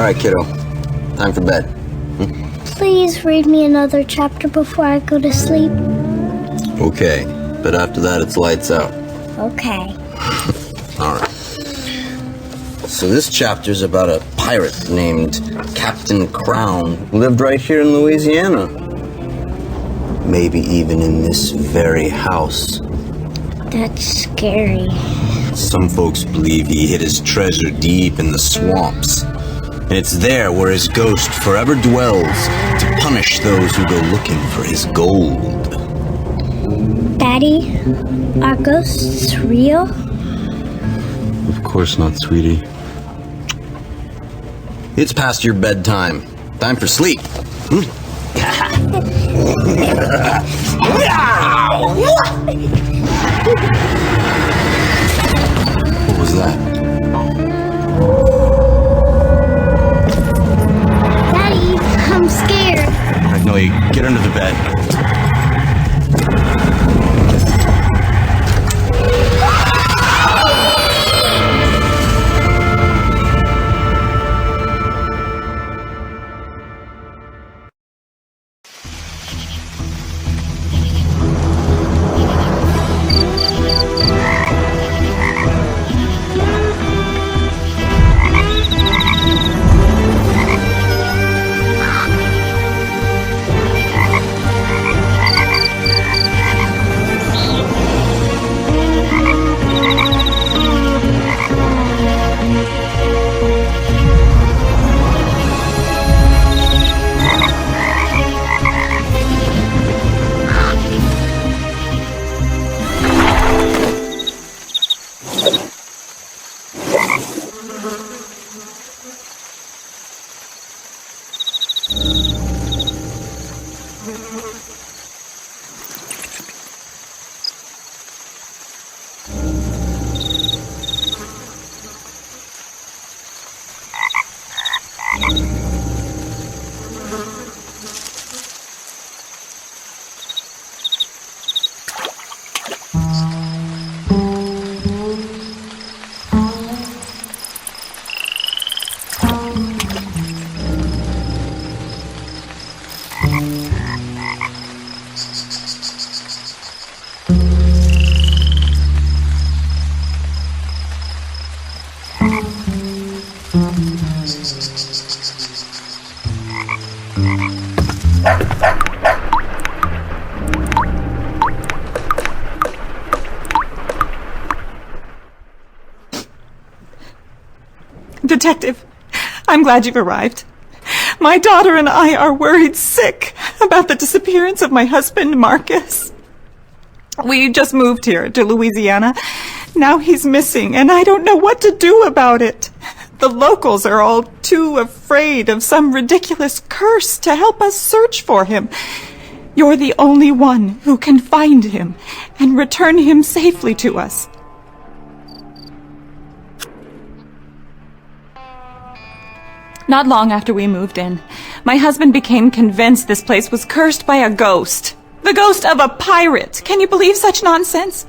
Alright, kiddo. Time for bed. Please read me another chapter before I go to sleep. Okay, but after that it's lights out. Okay. Alright. So this chapter's about a pirate named Captain Crown who lived right here in Louisiana. Maybe even in this very house. That's scary. Some folks believe he hid his treasure deep in the swamps. And it's there where his ghost forever dwells to punish those who go looking for his gold. Daddy, are ghosts real? Of course not, sweetie. It's past your bedtime. Time for sleep. What was that? Daddy, I'm scared. Magnolia, get under the bed. Detective, I'm glad you've arrived. My daughter and I are worried sick about the disappearance of my husband, Marcus. We just moved here to Louisiana. Now he's missing, and I don't know what to do about it. The locals are all too afraid of some ridiculous curse to help us search for him. You're the only one who can find him and return him safely to us. Not long after we moved in, my husband became convinced this place was cursed by a ghost. The ghost of a pirate. Can you believe such nonsense?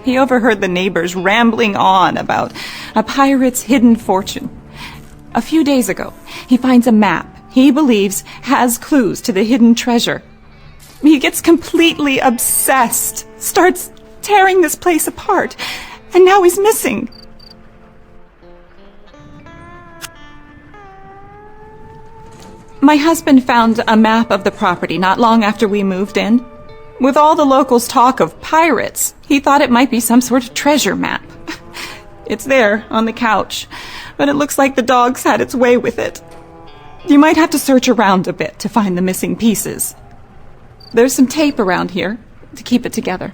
He overheard the neighbors rambling on about a pirate's hidden fortune. A few days ago, he finds a map he believes has clues to the hidden treasure. He gets completely obsessed, starts tearing this place apart, and now he's missing. My husband found a map of the property not long after we moved in. With all the locals' talk of pirates, he thought it might be some sort of treasure map. It's there, on the couch, but it looks like the dogs had its way with it. You might have to search around a bit to find the missing pieces. There's some tape around here to keep it together.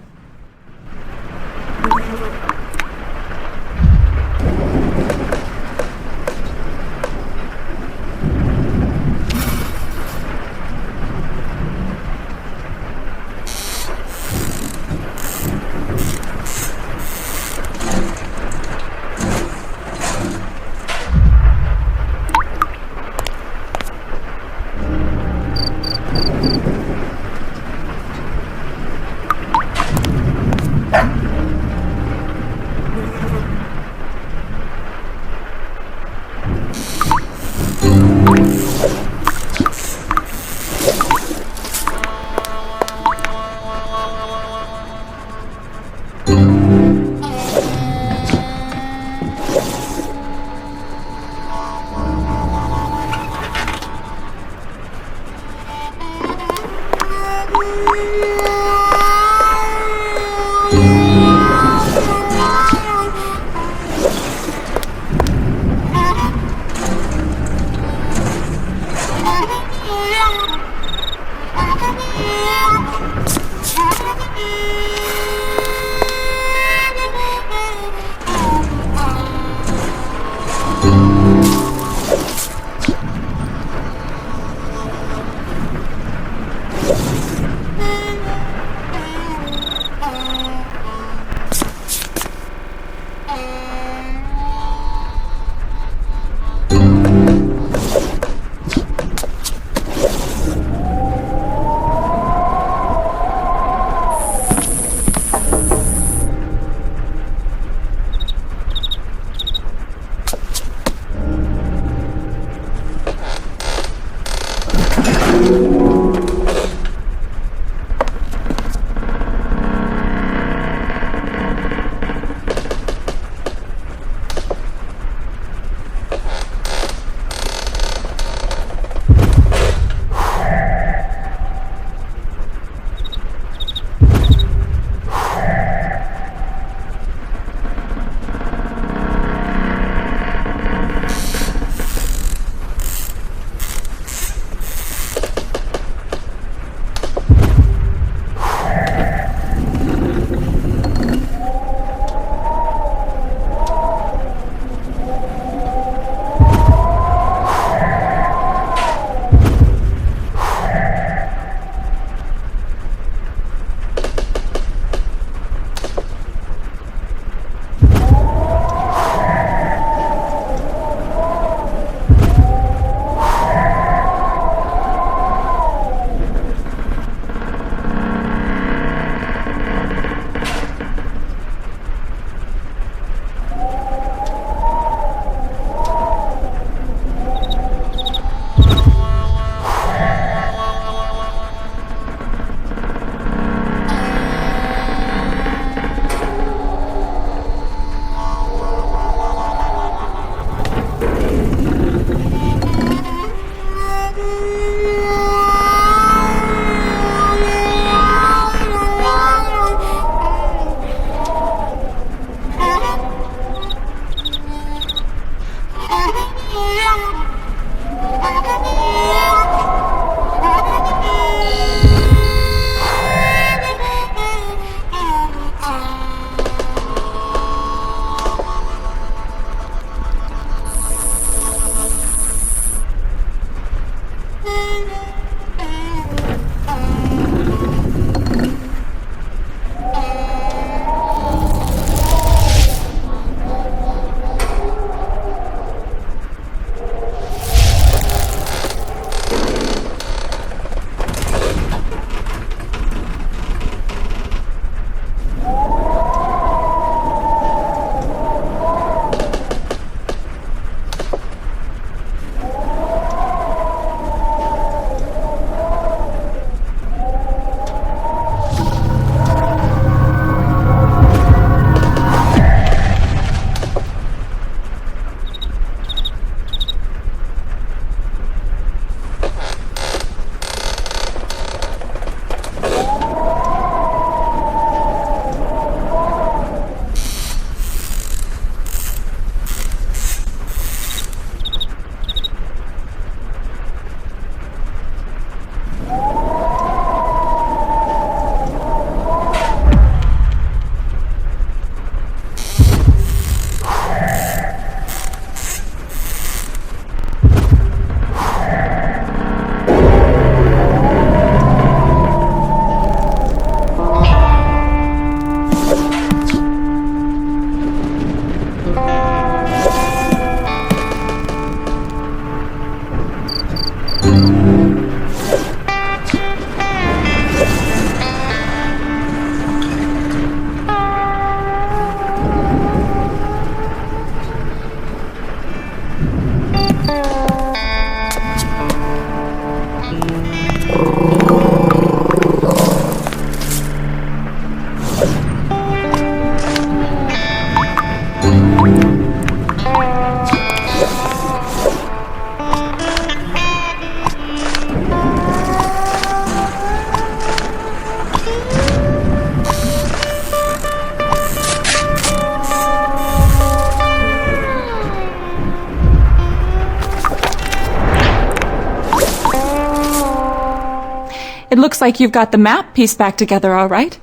It looks like you've got the map pieced back together all right.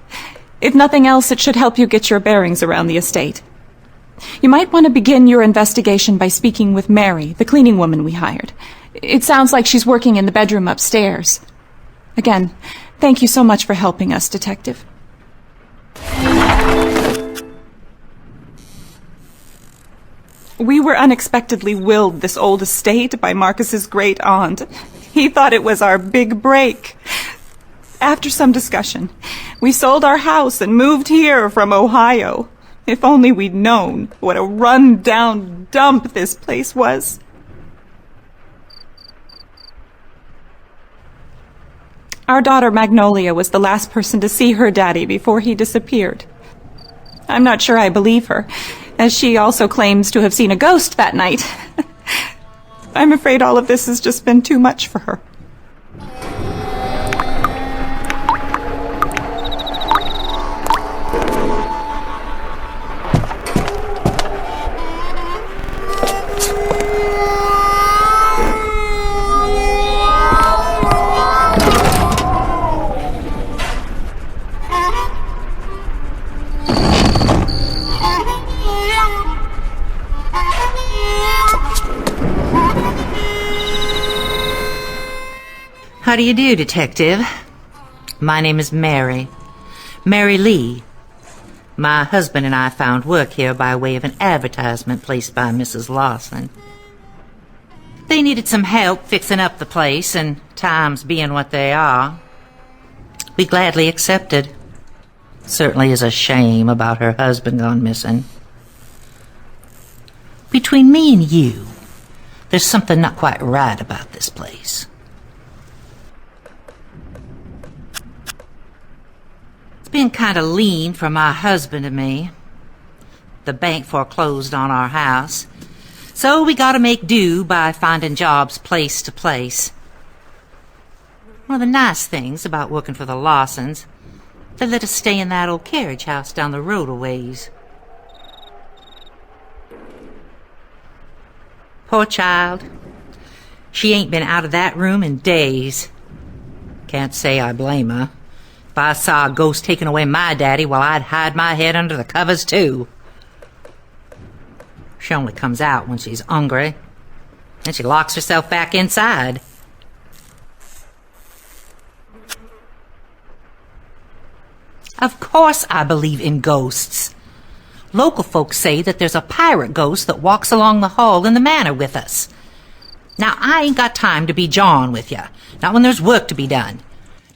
If nothing else, it should help you get your bearings around the estate. You might want to begin your investigation by speaking with Mary, the cleaning woman we hired. It sounds like she's working in the bedroom upstairs. Again, thank you so much for helping us, Detective. We were unexpectedly willed this old estate by Marcus's great aunt. He thought it was our big break. After some discussion, we sold our house and moved here from Ohio. If only we'd known what a run-down dump this place was. Our daughter Magnolia was the last person to see her daddy before he disappeared. I'm not sure I believe her, as she also claims to have seen a ghost that night. I'm afraid all of this has just been too much for her. How do you do, Detective? My name is Mary. Mary Lee. My husband and I found work here by way of an advertisement placed by Mrs. Lawson. They needed some help fixing up the place, and times being what they are, we gladly accepted. Certainly is a shame about her husband gone missing. Between me and you, there's something not quite right about this place. It's been kind of lean for my husband and me. The bank foreclosed on our house, so we gotta make do by finding jobs place to place. One of the nice things about working for the Lawsons, they let us stay in that old carriage house down the road a ways. Poor child. She ain't been out of that room in days. Can't say I blame her. If I saw a ghost taking away my daddy, well, I'd hide my head under the covers, too. She only comes out when she's hungry. Then she locks herself back inside. Of course I believe in ghosts. Local folks say that there's a pirate ghost that walks along the hall in the manor with us. Now, I ain't got time to be jawing with you, not when there's work to be done.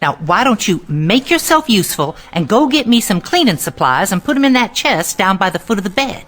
Now, why don't you make yourself useful and go get me some cleaning supplies and put them in that chest down by the foot of the bed?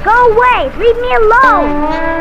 Go away! Leave me alone!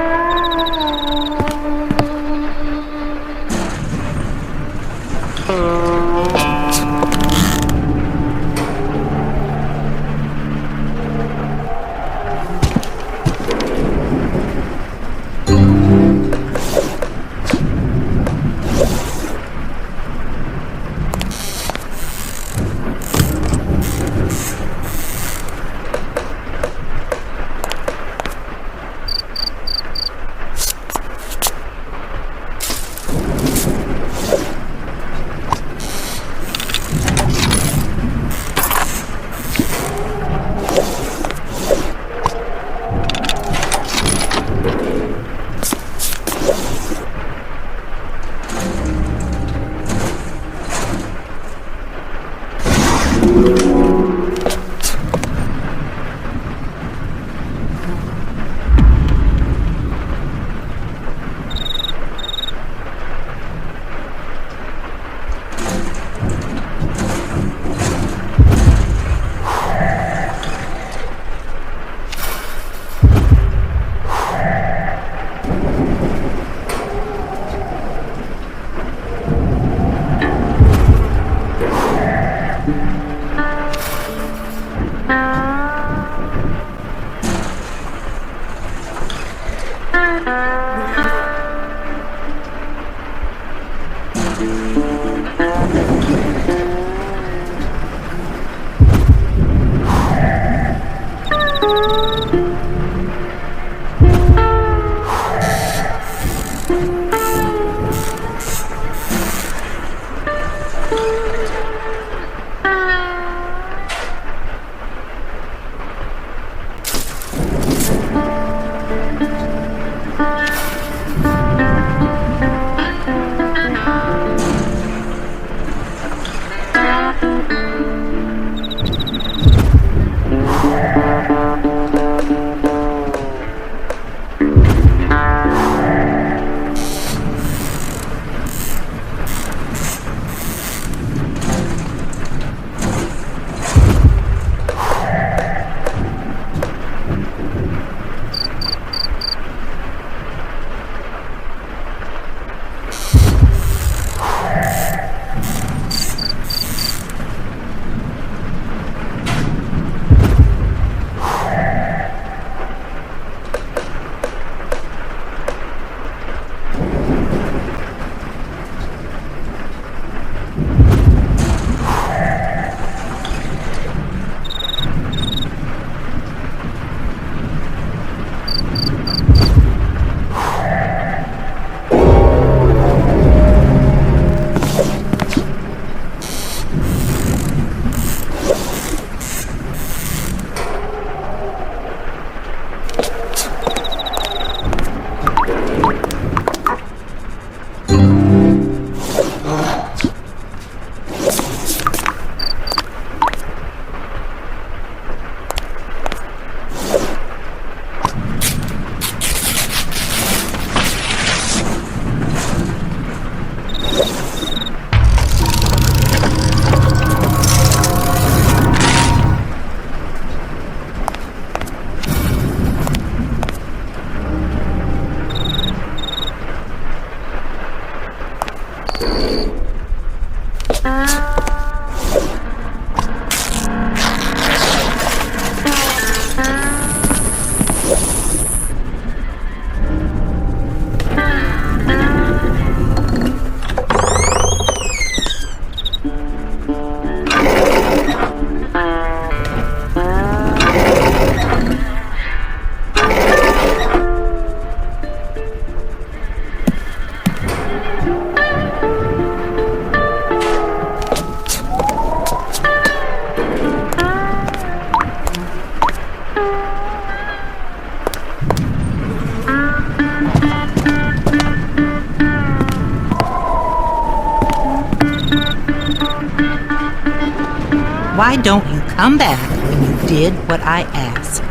Why don't you come back when you did what I asked?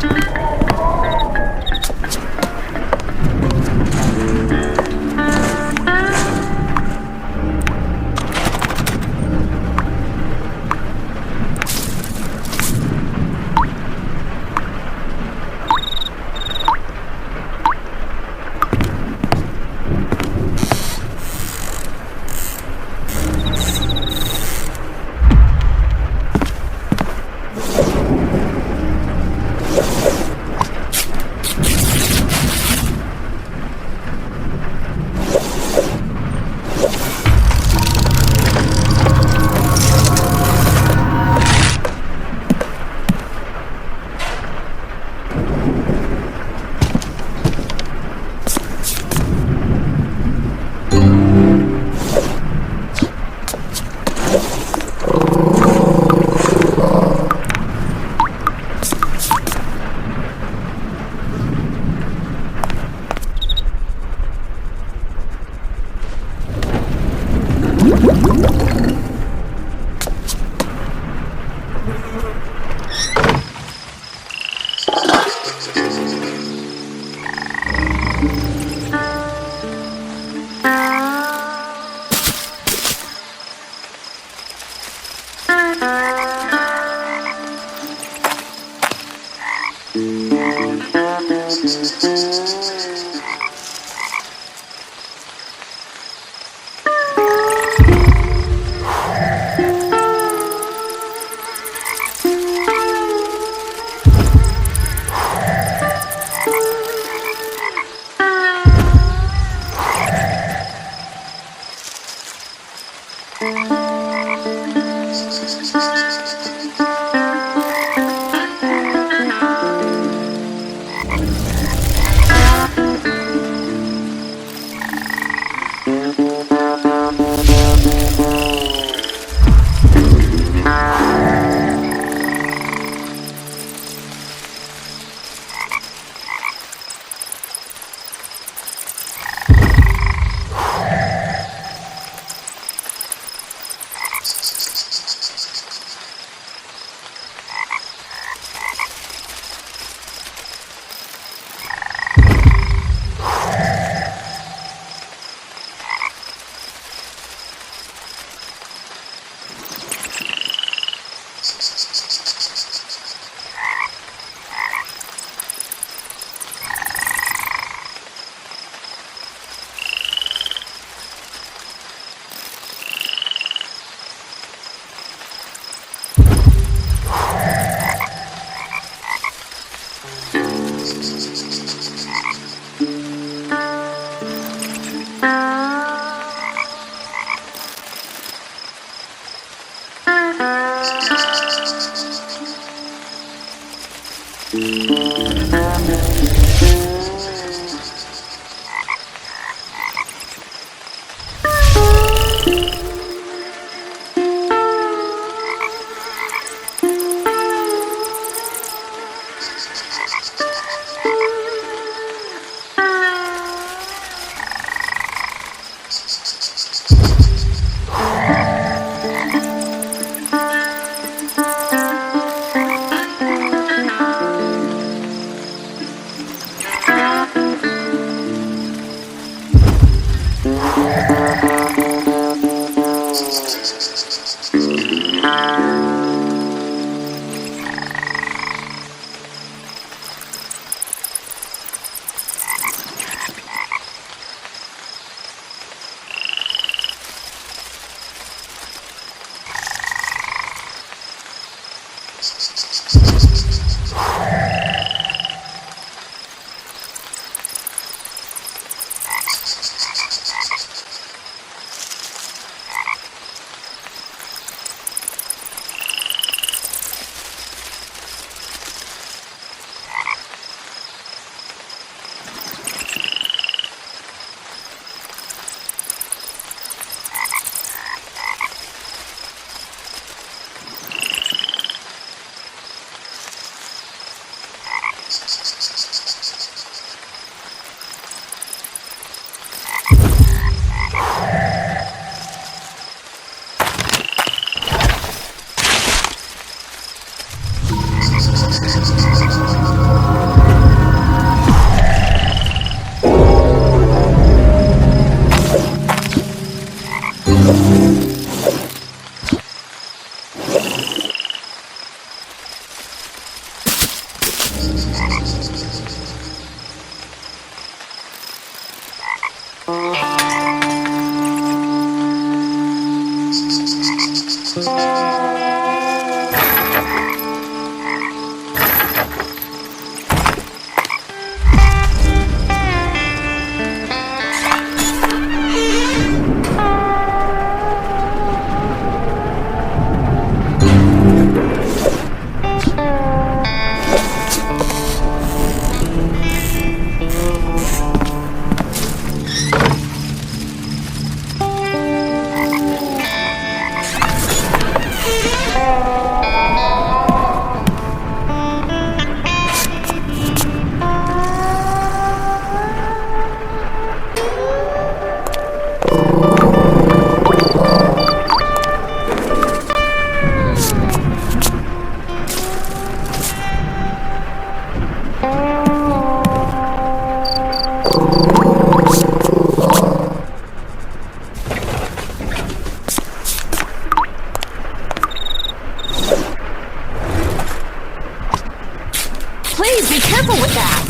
Please be careful with that!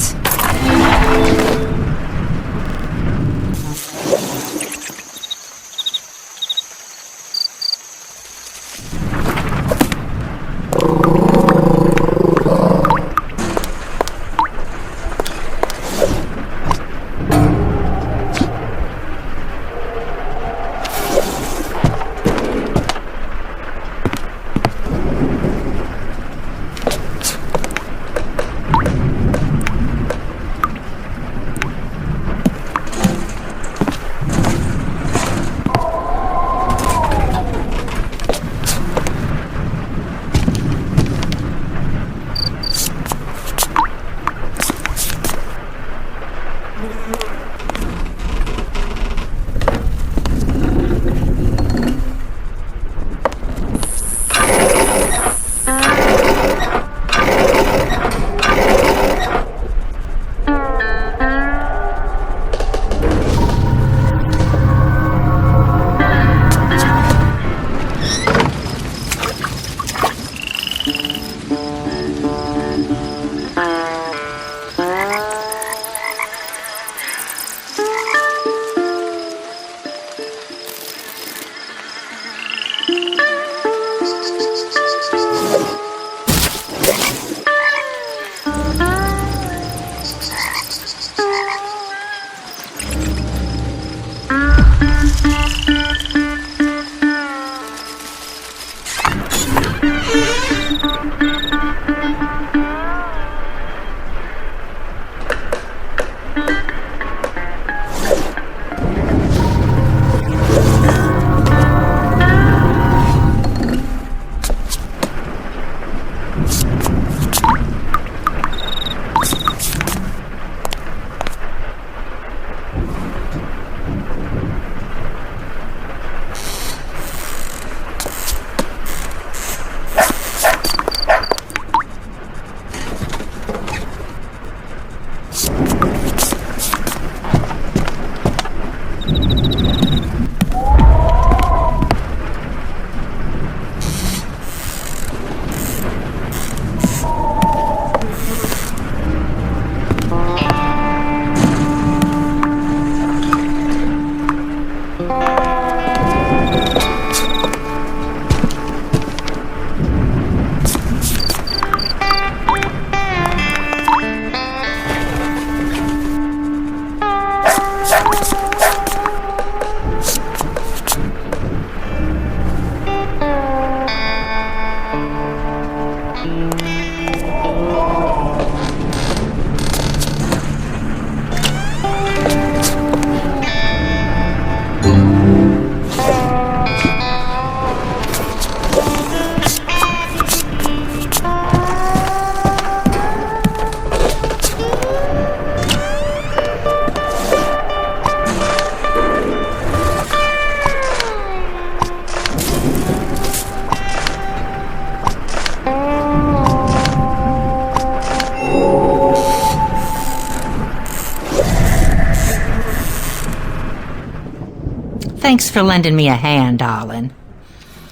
Thanks for lending me a hand, darling.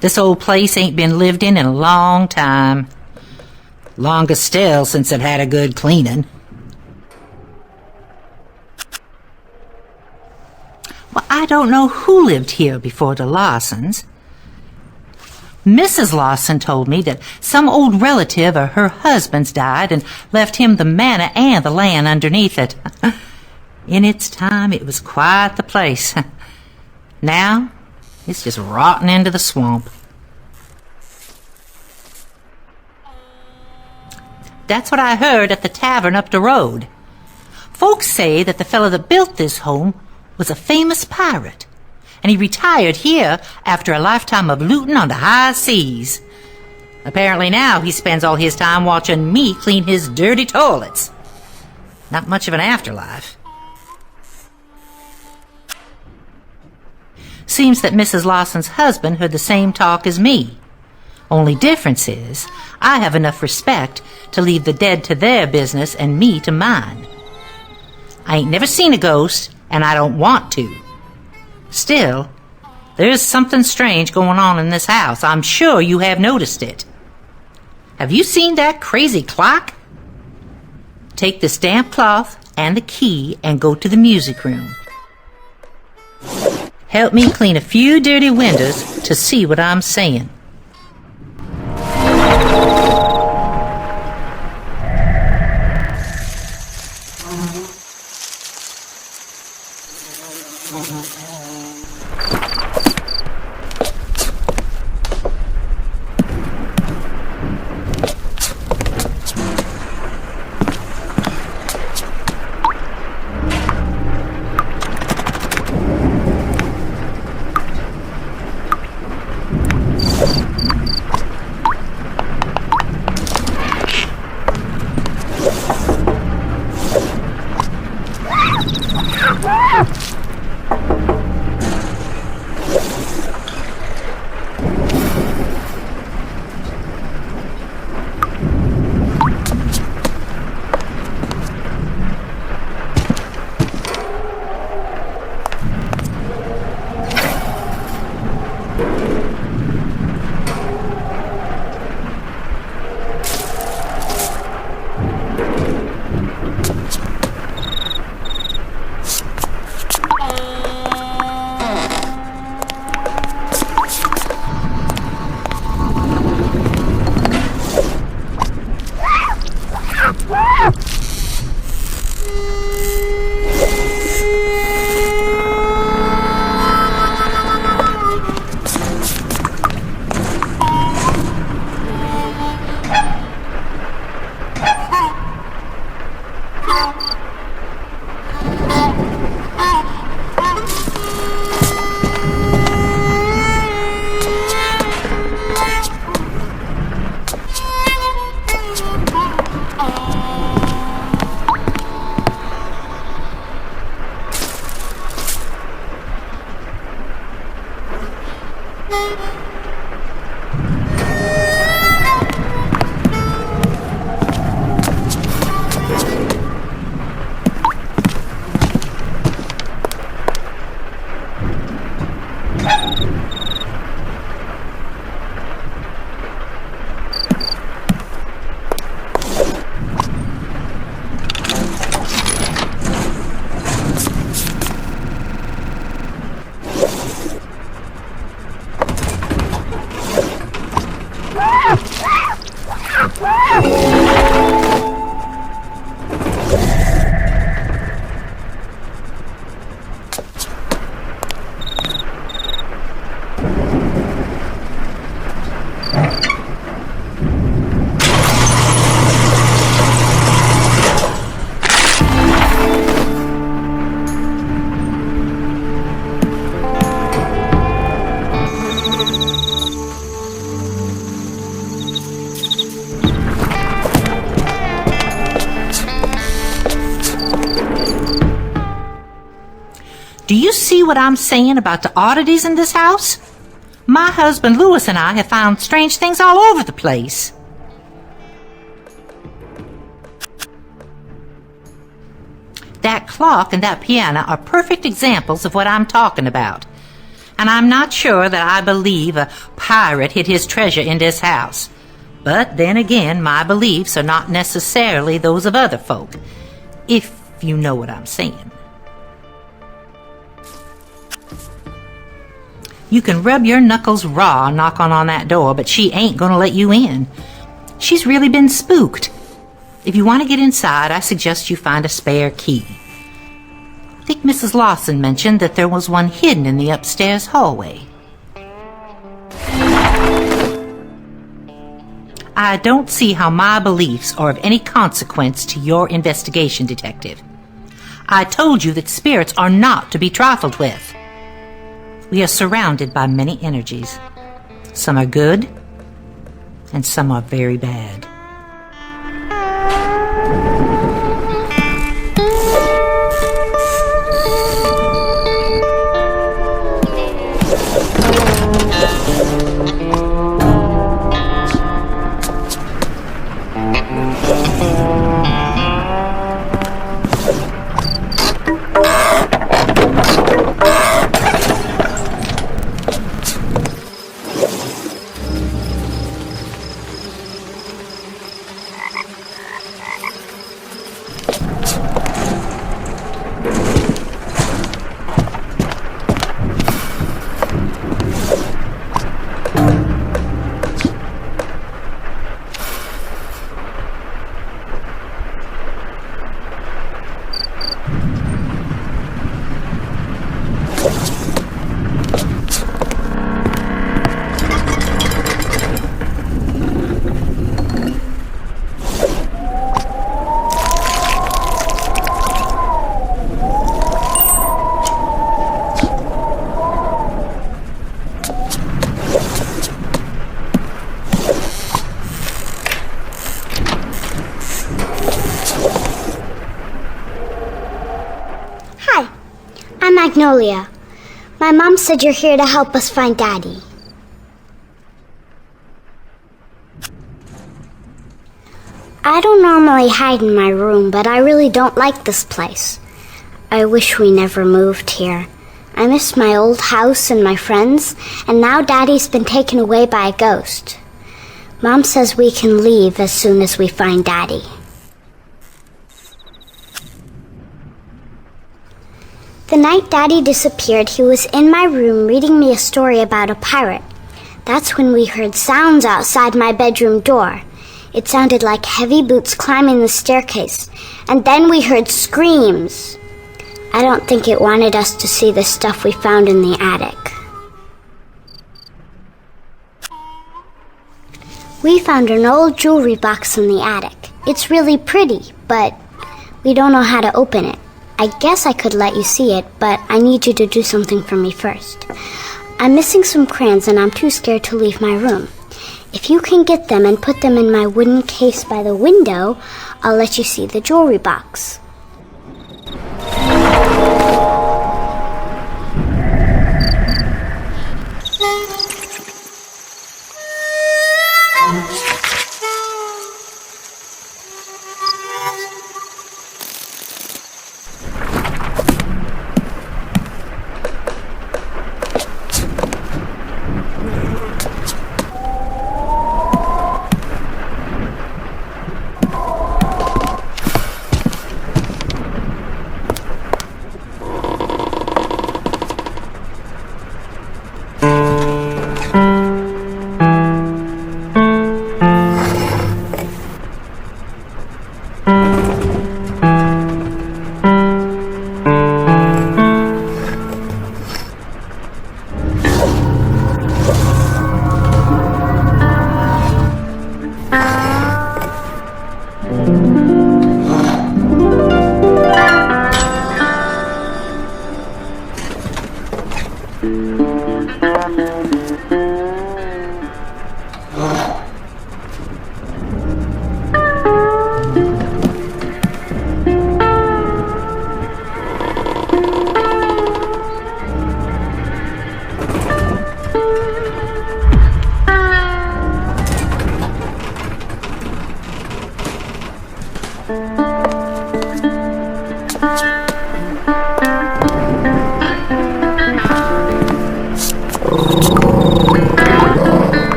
This old place ain't been lived in a long time. Longest still since it had a good cleaning. Well, I don't know who lived here before the Larsons. Mrs. Lawson told me that some old relative of her husband's died and left him the manor and the land underneath it. In its time, it was quite the place. Now, it's just rotting into the swamp. That's what I heard at the tavern up the road. Folks say that the fellow that built this home was a famous pirate, and he retired here after a lifetime of looting on the high seas. Apparently now he spends all his time watching me clean his dirty toilets. Not much of an afterlife. Seems that Mrs. Lawson's husband heard the same talk as me. Only difference is, I have enough respect to leave the dead to their business and me to mine. I ain't never seen a ghost, and I don't want to. Still, there's something strange going on in this house. I'm sure you have noticed it. Have you seen that crazy clock? Take this damp cloth and the key and go to the music room. Help me clean a few dirty windows to see what I'm saying. Do you see what I'm saying about the oddities in this house? My husband Louis and I have found strange things all over the place. That clock and that piano are perfect examples of what I'm talking about. And I'm not sure that I believe a pirate hid his treasure in this house. But then again, my beliefs are not necessarily those of other folk, if you know what I'm saying. You can rub your knuckles raw knocking on that door, but she ain't gonna let you in. She's really been spooked. If you want to get inside, I suggest you find a spare key. I think Mrs. Lawson mentioned that there was one hidden in the upstairs hallway. I don't see how my beliefs are of any consequence to your investigation, Detective. I told you that spirits are not to be trifled with. We are surrounded by many energies. Some are good, and some are very bad. Magnolia. My mom said you're here to help us find Daddy. I don't normally hide in my room, but I really don't like this place. I wish we never moved here. I miss my old house and my friends, and now Daddy's been taken away by a ghost. Mom says we can leave as soon as we find Daddy. The night Daddy disappeared, he was in my room reading me a story about a pirate. That's when we heard sounds outside my bedroom door. It sounded like heavy boots climbing the staircase, and then we heard screams. I don't think it wanted us to see the stuff we found in the attic. We found an old jewelry box in the attic. It's really pretty, but we don't know how to open it. I guess I could let you see it, but I need you to do something for me first. I'm missing some crayons and I'm too scared to leave my room. If you can get them and put them in my wooden case by the window, I'll let you see the jewelry box.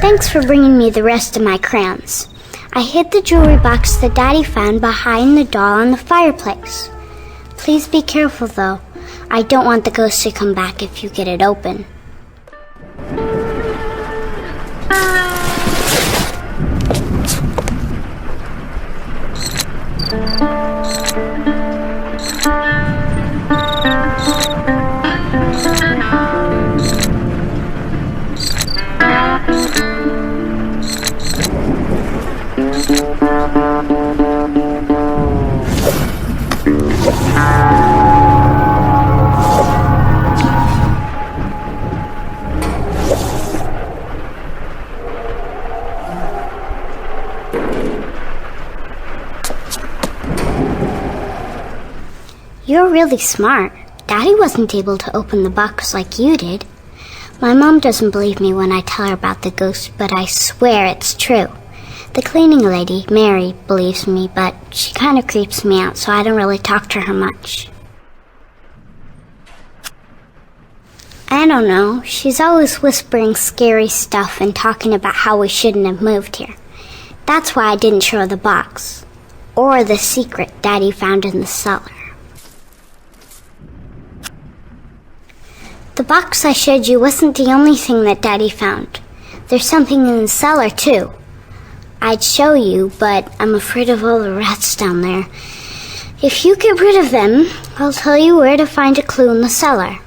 Thanks for bringing me the rest of my crayons. I hid the jewelry box that Daddy found behind the doll on the fireplace. Please be careful, though. I don't want the ghost to come back if you get it open. You're really smart. Daddy wasn't able to open the box like you did. My mom doesn't believe me when I tell her about the ghost, but I swear it's true. The cleaning lady, Mary, believes me, but she kind of creeps me out, so I don't really talk to her much. I don't know. She's always whispering scary stuff and talking about how we shouldn't have moved here. That's why I didn't show her the box. Or the secret Daddy found in the cellar. The box I showed you wasn't the only thing that Daddy found. There's something in the cellar, too. I'd show you, but I'm afraid of all the rats down there. If you get rid of them, I'll tell you where to find a clue in the cellar.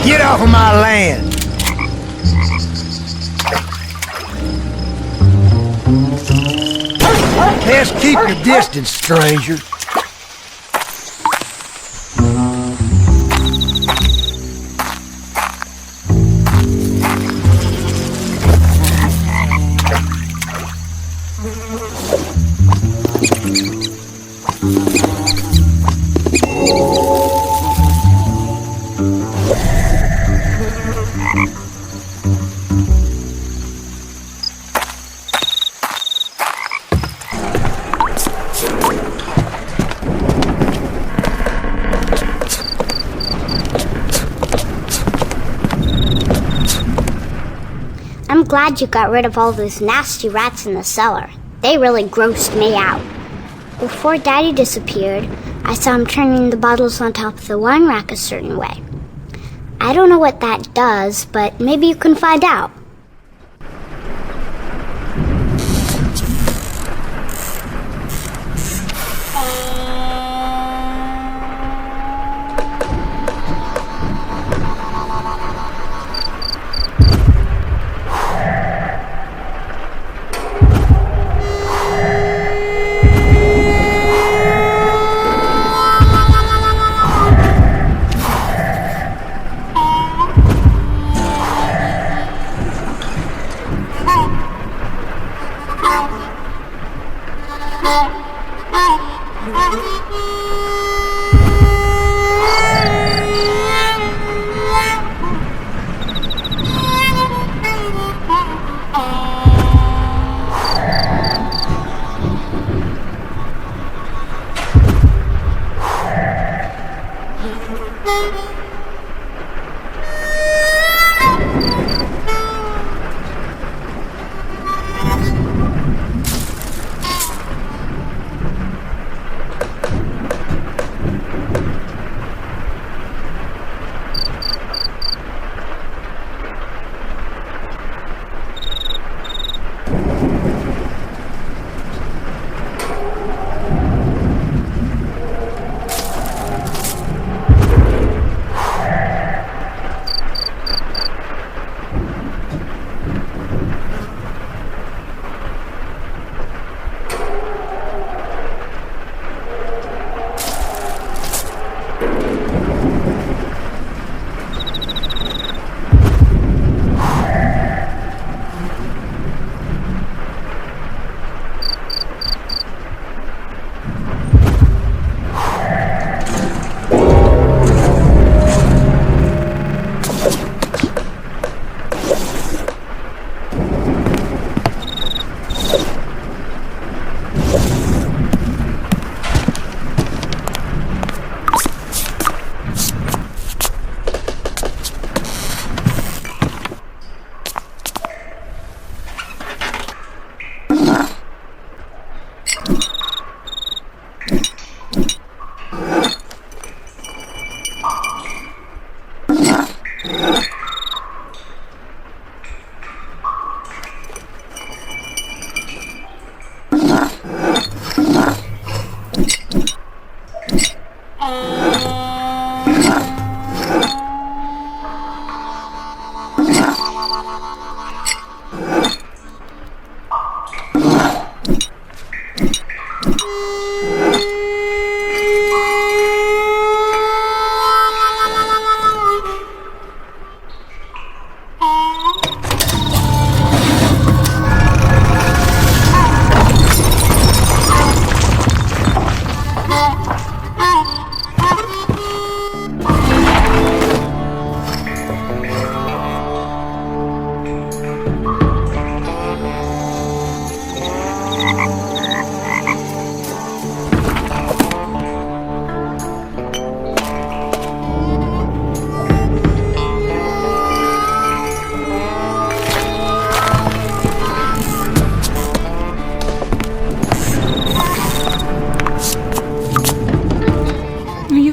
Get off of my land! Best keep your distance, stranger. glad you got rid of all those nasty rats in the cellar. They really grossed me out. Before Daddy disappeared, I saw him turning the bottles on top of the wine rack a certain way. I don't know what that does, but maybe you can find out.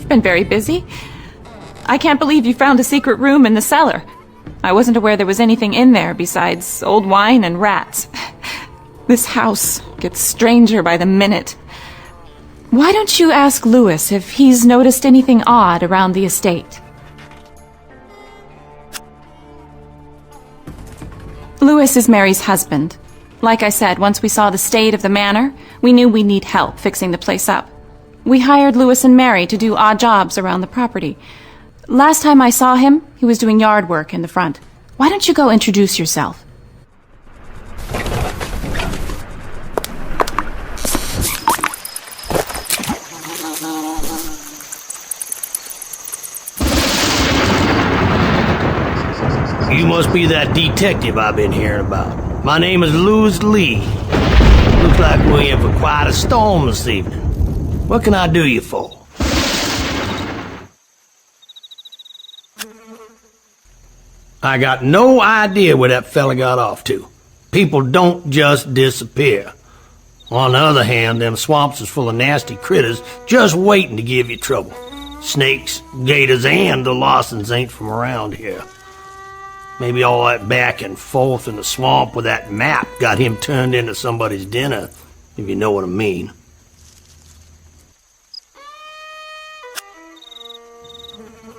Been very busy. I can't believe you found a secret room in the cellar. I wasn't aware there was anything in there besides old wine and rats. This house gets stranger by the minute. Why don't you ask Louis if he's noticed anything odd around the estate? Louis is Mary's husband. Like I said, once we saw the state of the manor, we knew we'd need help fixing the place up. We hired Louis and Mary to do odd jobs around the property. Last time I saw him, he was doing yard work in the front. Why don't you go introduce yourself? You must be that detective I've been hearing about. My name is Louis Lee. Looks like we're in for quite a storm this evening. What can I do you for? I got no idea where that fella got off to. People don't just disappear. On the other hand, them swamps is full of nasty critters just waiting to give you trouble. Snakes, gators, and the Lawsons ain't from around here. Maybe all that back and forth in the swamp with that map got him turned into somebody's dinner, if you know what I mean.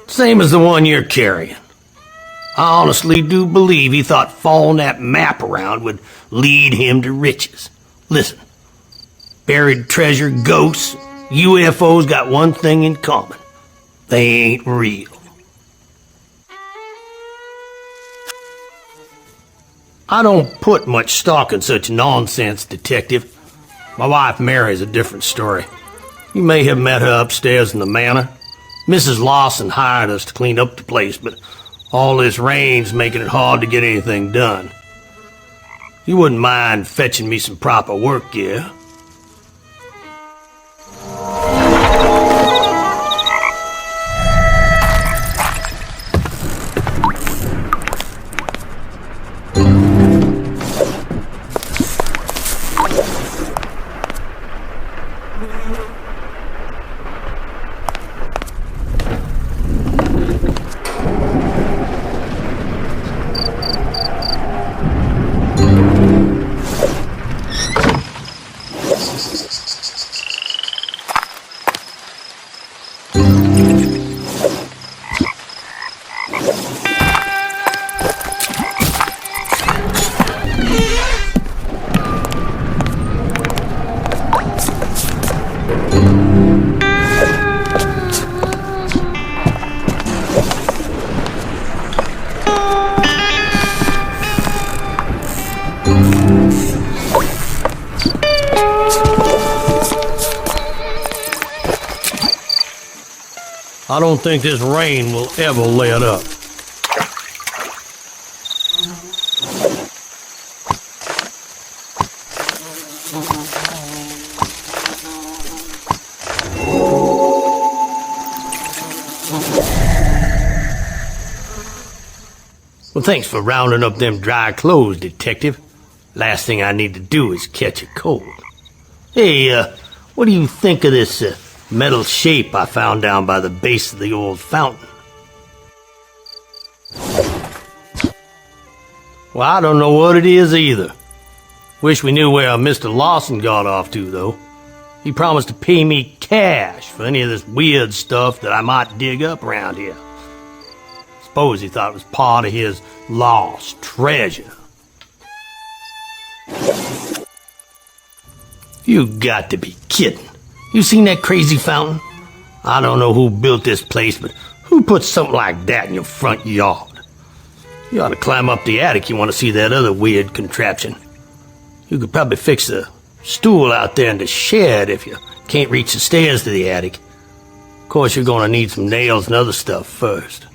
Same as the one you're carrying. I honestly do believe he thought following that map around would lead him to riches. Listen, buried treasure, ghosts, UFOs got one thing in common. They ain't real. I don't put much stock in such nonsense, Detective. My wife Mary's a different story. You may have met her upstairs in the manor. Mrs. Lawson hired us to clean up the place, but all this rain's making it hard to get anything done. You wouldn't mind fetching me some proper work gear? I don't think this rain will ever let up. Well, thanks for rounding up them dry clothes, Detective. Last thing I need to do is catch a cold. Hey, what do you think of this metal shape I found down by the base of the old fountain? Well, I don't know what it is either. Wish we knew where Mr. Lawson got off to, though. He promised to pay me cash for any of this weird stuff that I might dig up around here. Suppose he thought it was part of his lost treasure. You got to be kidding. You seen that crazy fountain? I don't know who built this place, but who put something like that in your front yard? You ought to climb up the attic. You want to see that other weird contraption. You could probably fix a stool out there in the shed if you can't reach the stairs to the attic. Of course, you're going to need some nails and other stuff first.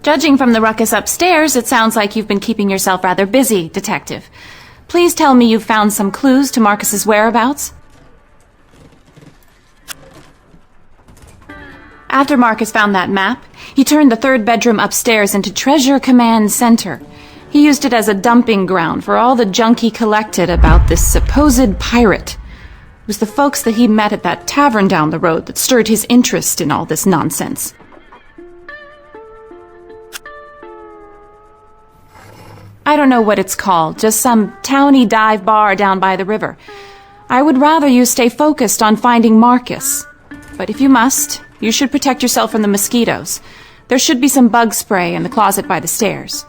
Judging from the ruckus upstairs, it sounds like you've been keeping yourself rather busy, Detective. Please tell me you've found some clues to Marcus's whereabouts. After Marcus found that map, he turned the third bedroom upstairs into Treasure Command Center. He used it as a dumping ground for all the junk he collected about this supposed pirate. It was the folks that he met at that tavern down the road that stirred his interest in all this nonsense. I don't know what it's called, just some towny dive bar down by the river. I would rather you stay focused on finding Marcus. But if you must, you should protect yourself from the mosquitoes. There should be some bug spray in the closet by the stairs.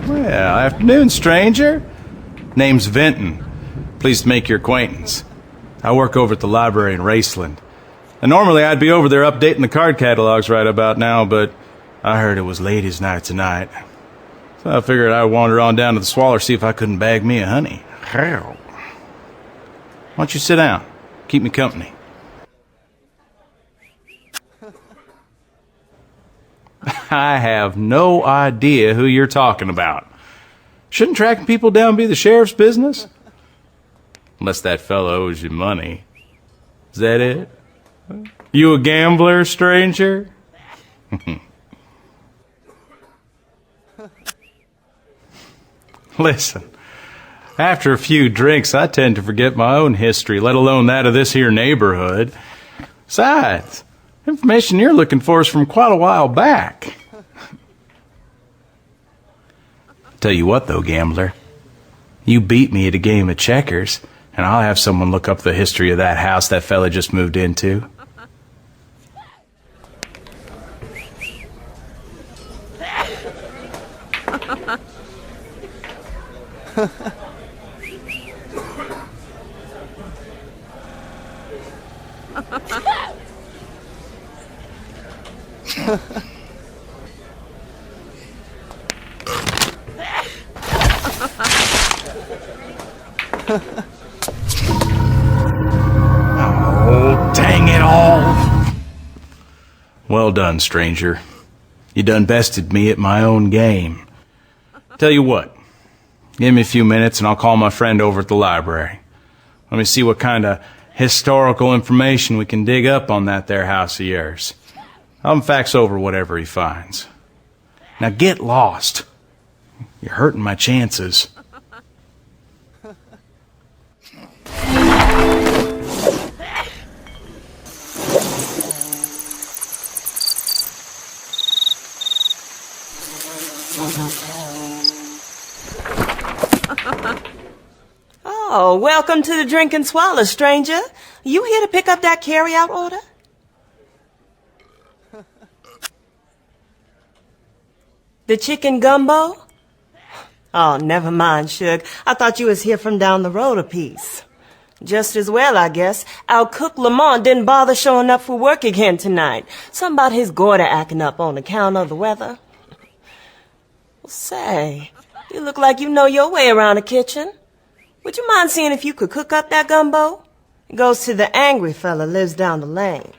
Well, afternoon, stranger. Name's Vinton. Pleased to make your acquaintance. I work over at the library in Raceland. And normally I'd be over there updating the card catalogs right about now, but I heard it was ladies' night tonight. So I figured I'd wander on down to the Swaller, see if I couldn't bag me a honey. Why don't you sit down? Keep me company. I have no idea who you're talking about. Shouldn't tracking people down be the sheriff's business? Unless that fellow owes you money. Is that it? You a gambler, stranger? Listen, after a few drinks, I tend to forget my own history, let alone that of this here neighborhood. Besides, information you're looking for is from quite a while back. Tell you what, though, gambler. You beat me at a game of checkers, and I'll have someone look up the history of that house that fella just moved into. Oh, dang it all! Well done, stranger. You done bested me at my own game. Tell you what, give me a few minutes and I'll call my friend over at the library. Let me see what kind of historical information we can dig up on that there house of yours. I'll fax over whatever he finds. Now get lost. You're hurting my chances. Oh, welcome to the Drink and Swallow, stranger. You here to pick up that carry-out order? The chicken gumbo? Oh, never mind, Suge. I thought you was here from down the road a piece. Just as well, I guess. Our cook Lamont didn't bother showing up for work again tonight. Something about his goiter acting up on account of the weather. Well, say, you look like you know your way around the kitchen. Would you mind seeing if you could cook up that gumbo? It goes to the angry fella lives down the lane.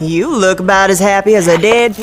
You look about as happy as a dead...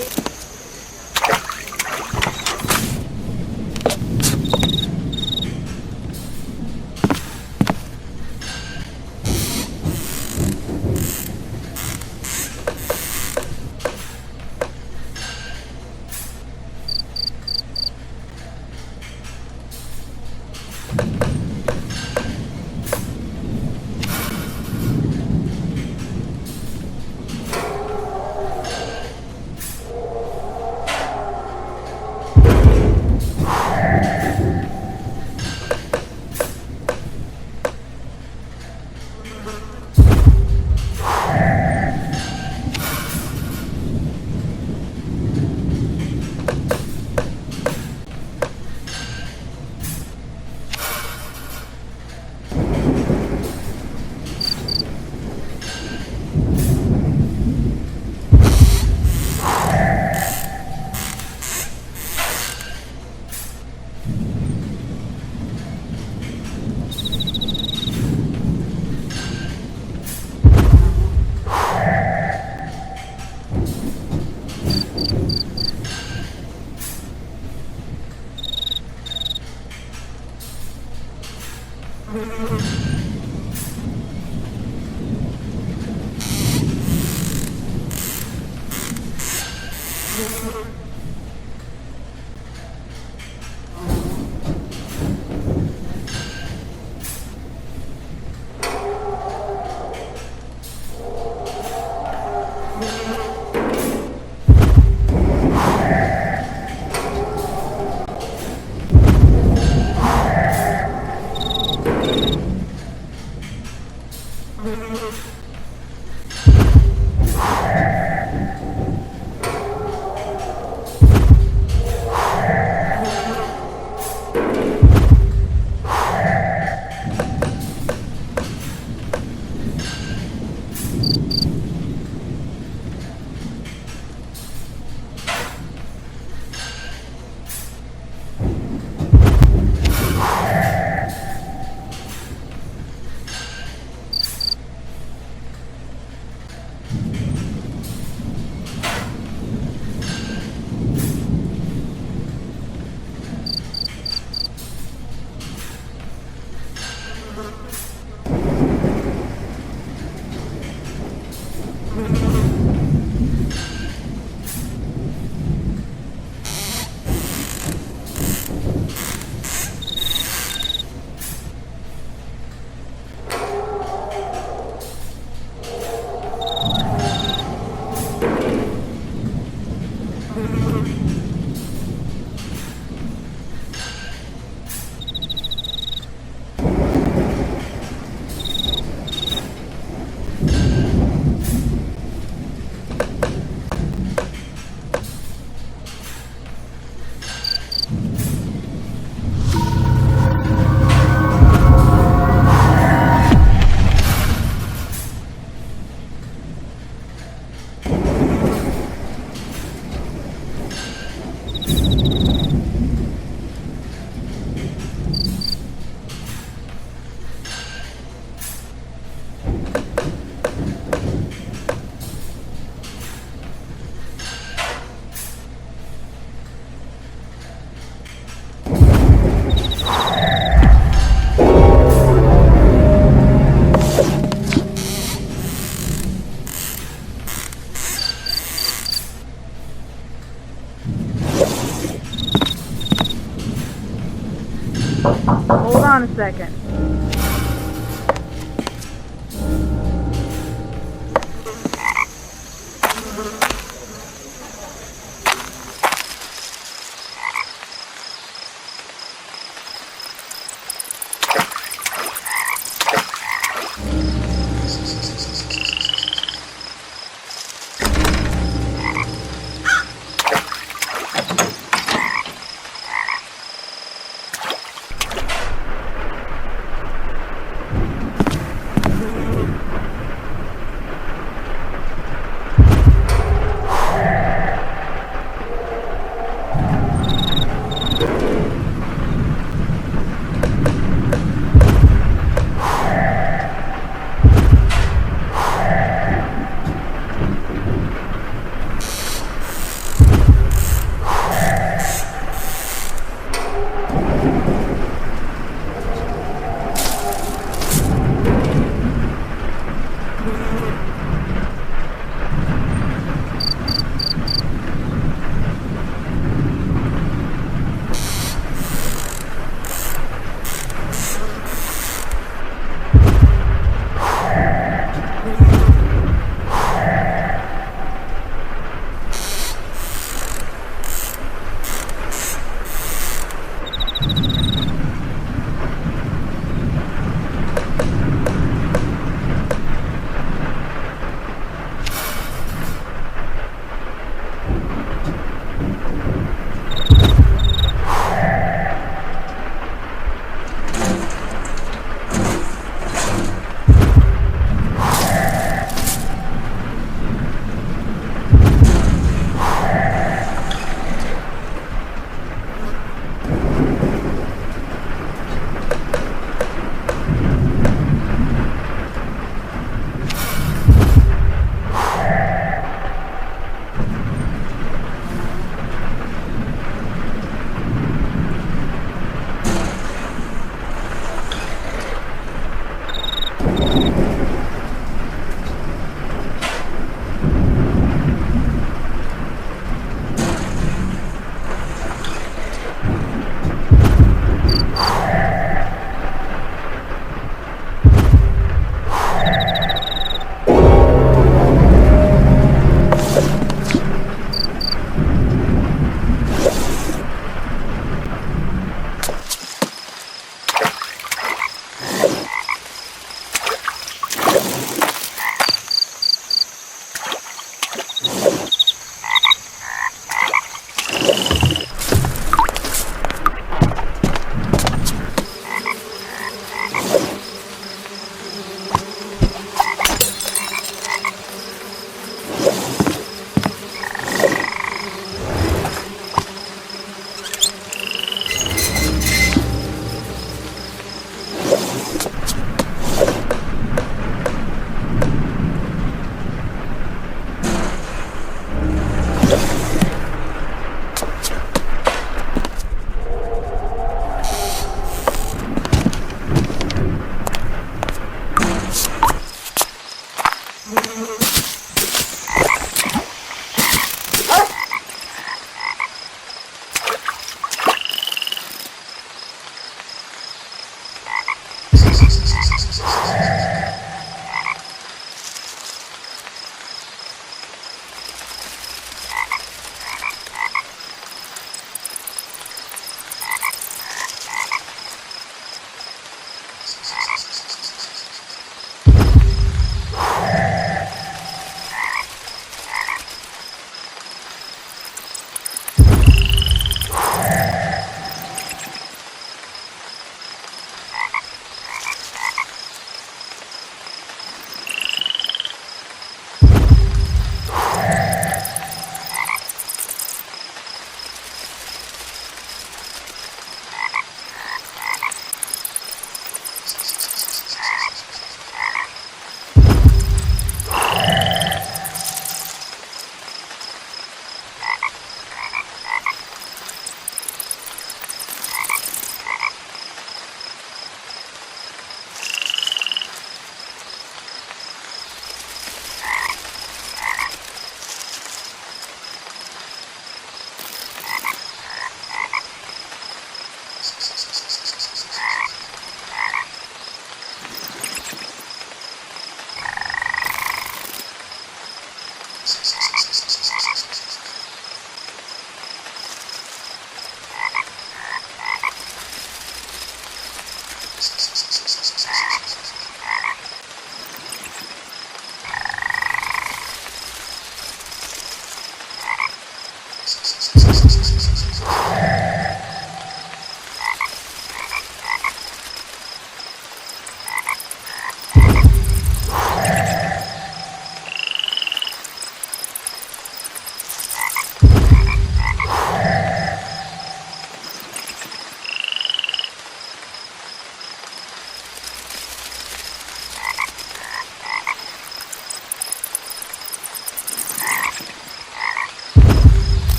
Hold on a second.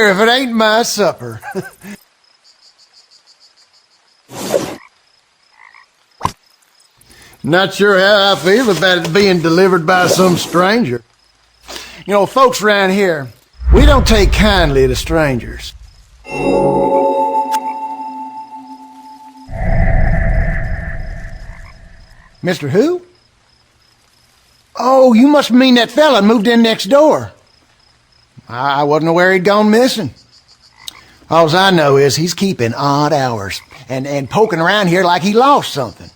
here if it ain't my supper. Not sure how I feel about it being delivered by some stranger. You know, folks around here, we don't take kindly to strangers. Mr. Who? Oh, you must mean that fella moved in next door. I wasn't aware he'd gone missing. All I know is he's keeping odd hours and poking around here like he lost something.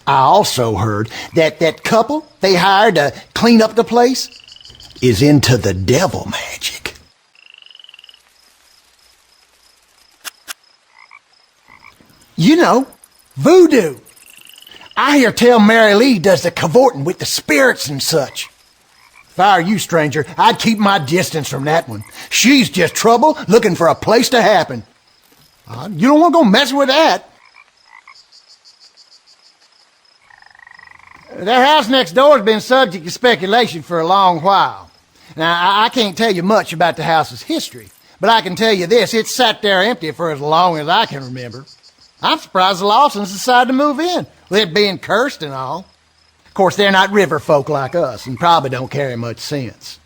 I also heard that that couple they hired to clean up the place is into the devil magic. You know, voodoo. I hear tell Mary Lee does the cavorting with the spirits and such. If I were you, stranger, I'd keep my distance from that one. She's just trouble looking for a place to happen. You don't want to go messing with that. That house next door has been subject to speculation for a long while. Now, I can't tell you much about the house's history, but I can tell you this, it's sat there empty for as long as I can remember. I'm surprised the Lawsons decided to move in, with it being cursed and all. Of course, they're not river folk like us, and probably don't carry much sense.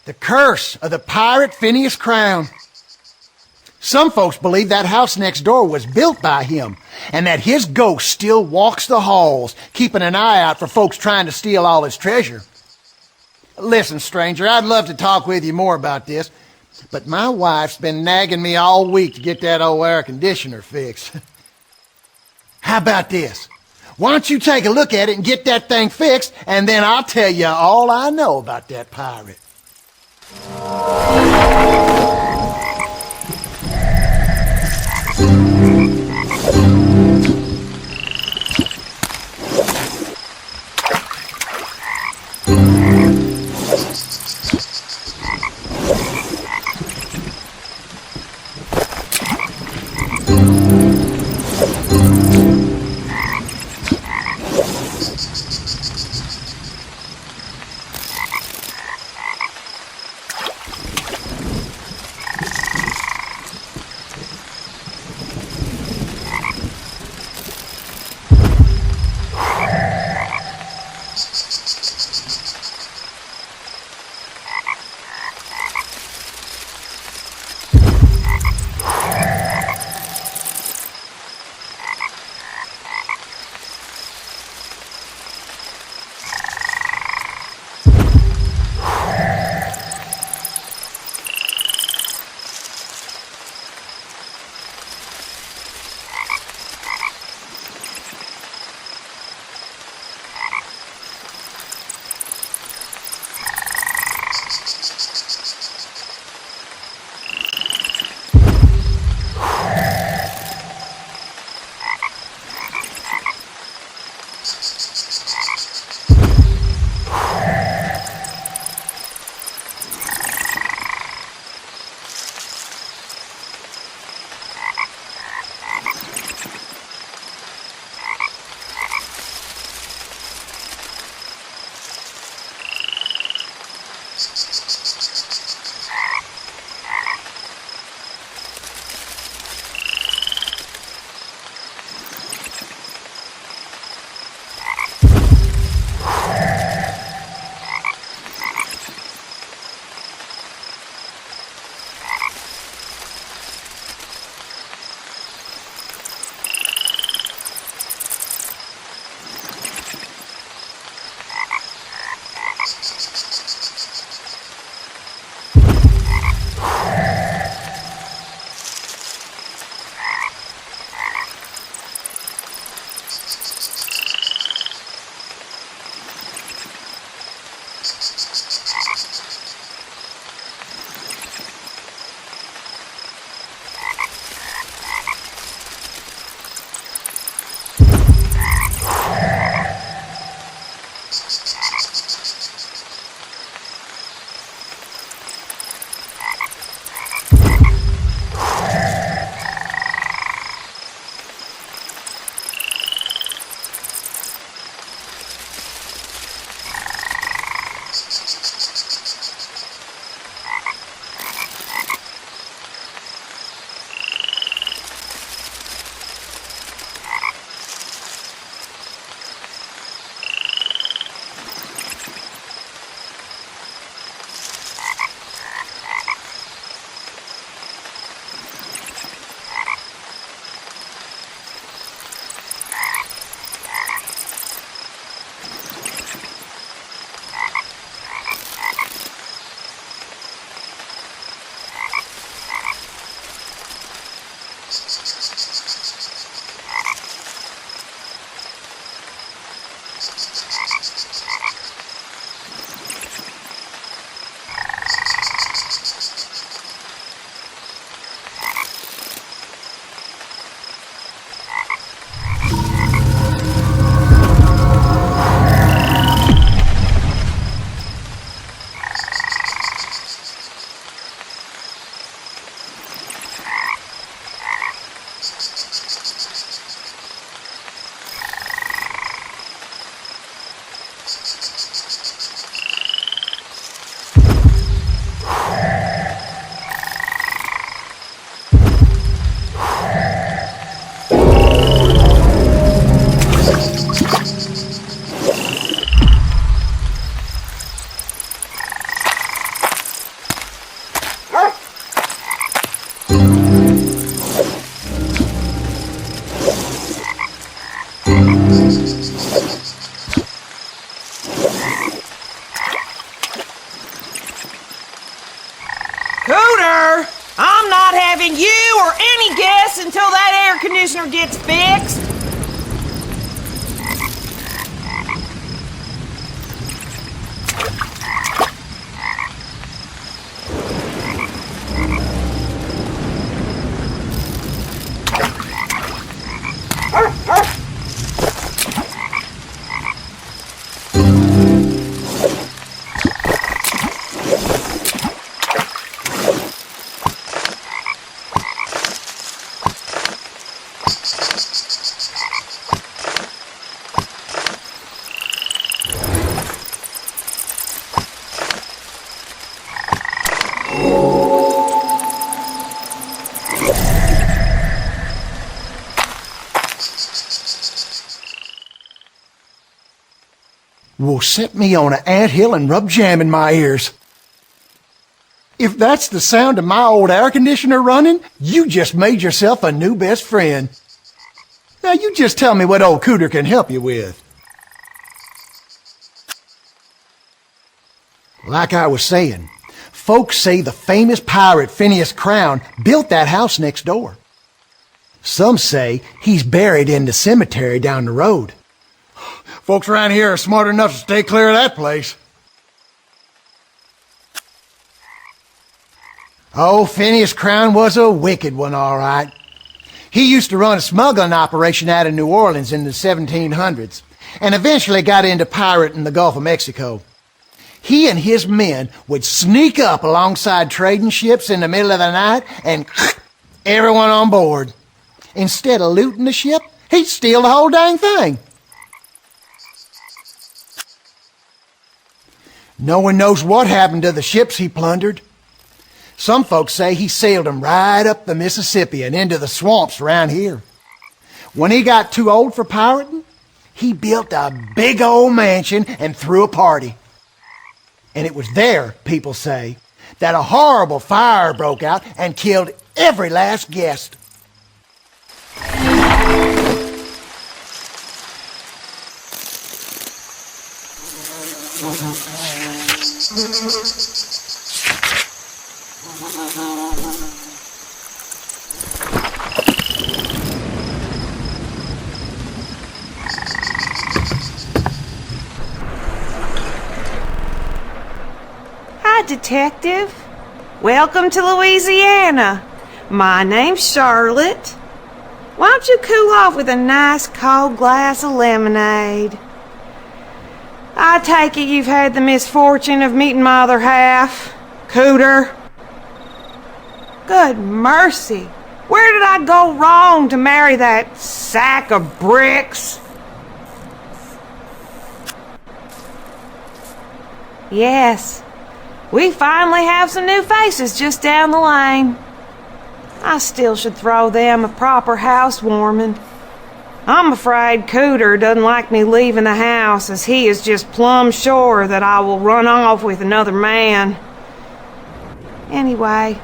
The curse of the pirate Phineas Crown. Some folks believe that house next door was built by him, and that his ghost still walks the halls, keeping an eye out for folks trying to steal all his treasure. Listen, stranger, I'd love to talk with you more about this, but my wife's been nagging me all week to get that old air conditioner fixed. How about this? Why don't you take a look at it and get that thing fixed, and then I'll tell you all I know about that pirate. Cooter! I'm not having you or any guests until that air conditioner gets fixed. Will set me on an anthill and rub jam in my ears. If that's the sound of my old air conditioner running, you just made yourself a new best friend. Now you just tell me what old Cooter can help you with. Like I was saying, folks say the famous pirate Phineas Crown built that house next door. Some say he's buried in the cemetery down the road. Folks around here are smart enough to stay clear of that place. Oh, Phineas Crown was a wicked one, all right. He used to run a smuggling operation out of New Orleans in the 1700s, and eventually got into pirating in the Gulf of Mexico. He and his men would sneak up alongside trading ships in the middle of the night and everyone on board. Instead of looting the ship, he'd steal the whole dang thing. No one knows what happened to the ships he plundered. Some folks say he sailed them right up the Mississippi and into the swamps around here. When he got too old for pirating, he built a big old mansion and threw a party. And it was there, people say, that a horrible fire broke out and killed every last guest. Hi, Detective. Welcome to Louisiana. My name's Charlotte. Why don't you cool off with a nice cold glass of lemonade? I take it you've had the misfortune of meeting my other half, Cooter. Good mercy. Where did I go wrong to marry that sack of bricks? Yes, we finally have some new faces just down the lane. I still should throw them a proper housewarming. I'm afraid Cooter doesn't like me leaving the house, as he is just plumb sure that I will run off with another man. Anyway,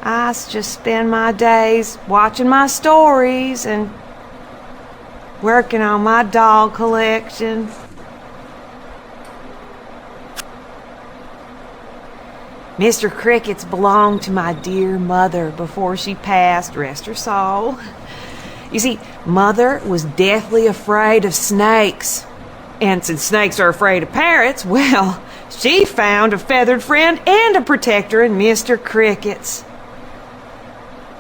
I just spend my days watching my stories and working on my doll collection. Mr. Cricket's belonged to my dear mother before she passed, rest her soul. You see, Mother was deathly afraid of snakes. And since snakes are afraid of parrots, well, she found a feathered friend and a protector in Mr. Cricket's.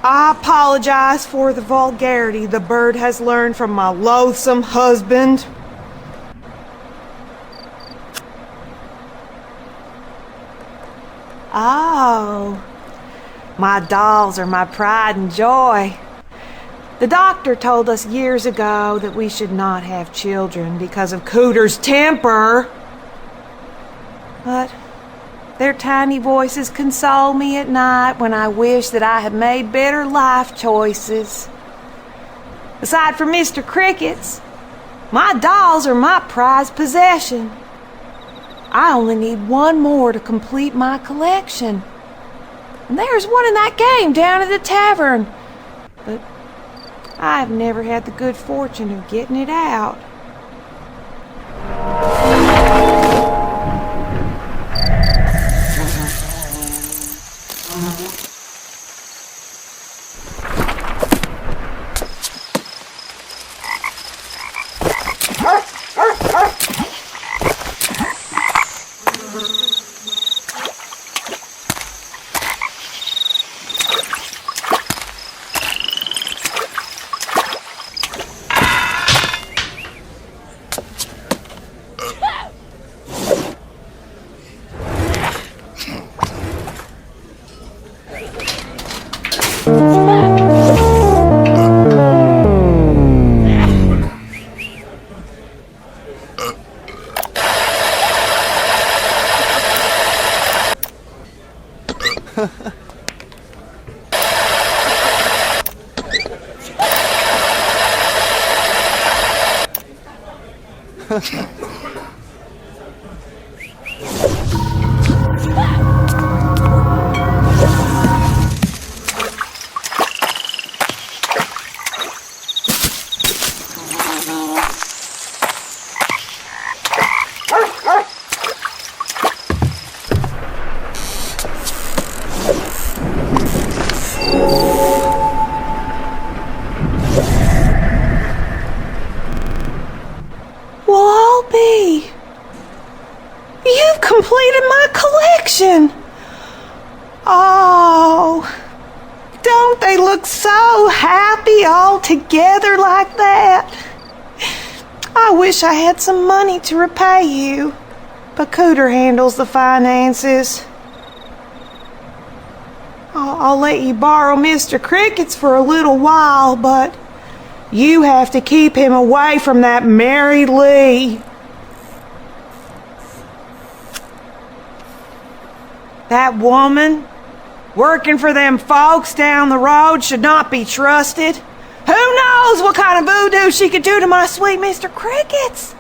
I apologize for the vulgarity the bird has learned from my loathsome husband. Oh, my dolls are my pride and joy. The doctor told us years ago that we should not have children because of Cooter's temper. But their tiny voices console me at night when I wish that I had made better life choices. Aside from Mr. Cricket's, my dolls are my prized possession. I only need one more to complete my collection. And there's one in that game down at the tavern. But I've never had the good fortune of getting it out. Walby, you've completed my collection. Oh, don't they look so happy all together like that? I wish I had some money to repay you, but Cooter handles the finances. I'll let you borrow Mr. Cricket's for a little while, but you have to keep him away from that Mary Lee. That woman working for them folks down the road should not be trusted. Who knows what kind of voodoo she could do to my sweet Mr. Cricket's?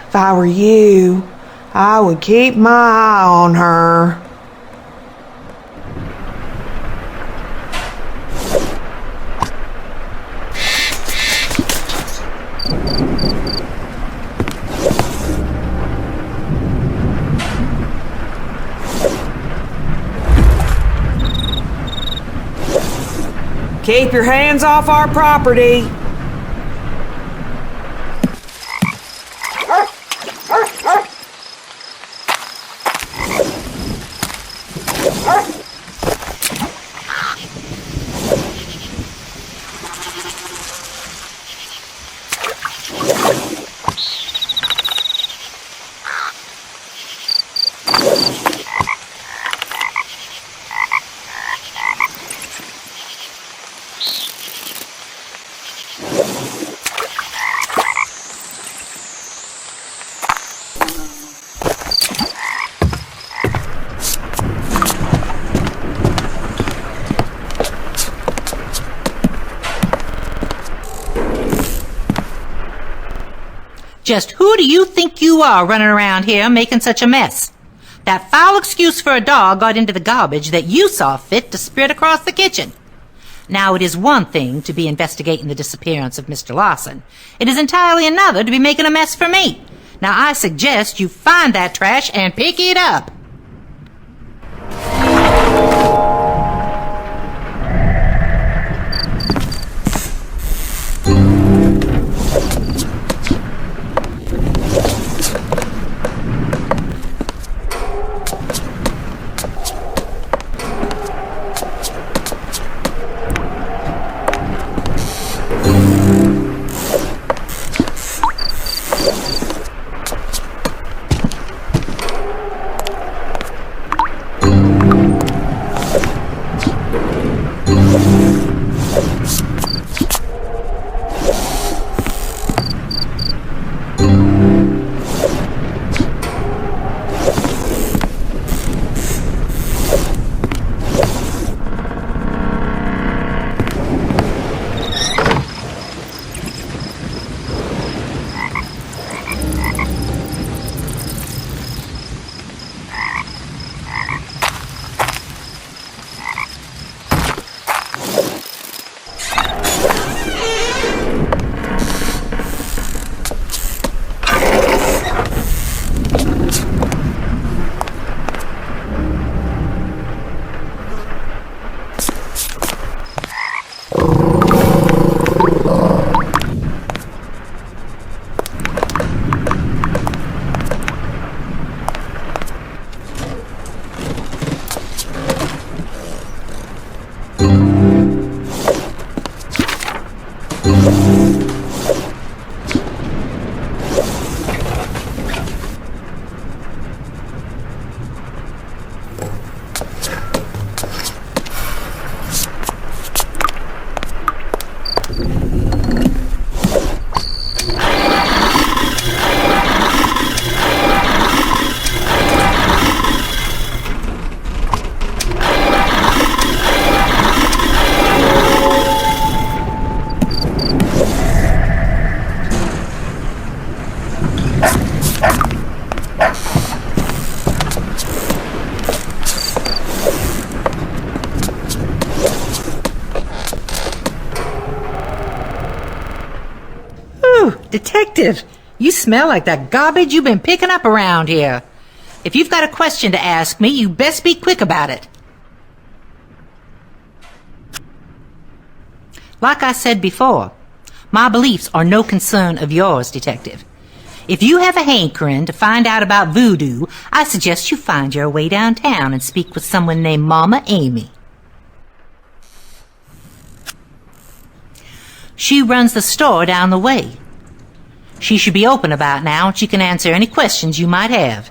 If I were you, I would keep my eye on her. Keep your hands off our property. Just who do you think you are running around here making such a mess? That foul excuse for a dog got into the garbage that you saw fit to spread across the kitchen. Now, it is one thing to be investigating the disappearance of Mr. Lawson. It is entirely another to be making a mess for me. Now, I suggest you find that trash and pick it up. Detective, you smell like that garbage you've been picking up around here. If you've got a question to ask me, you best be quick about it. Like I said before, my beliefs are no concern of yours, Detective. If you have a hankering to find out about voodoo, I suggest you find your way downtown and speak with someone named Mama Amy. She runs the store down the way. She should be open about now, and she can answer any questions you might have.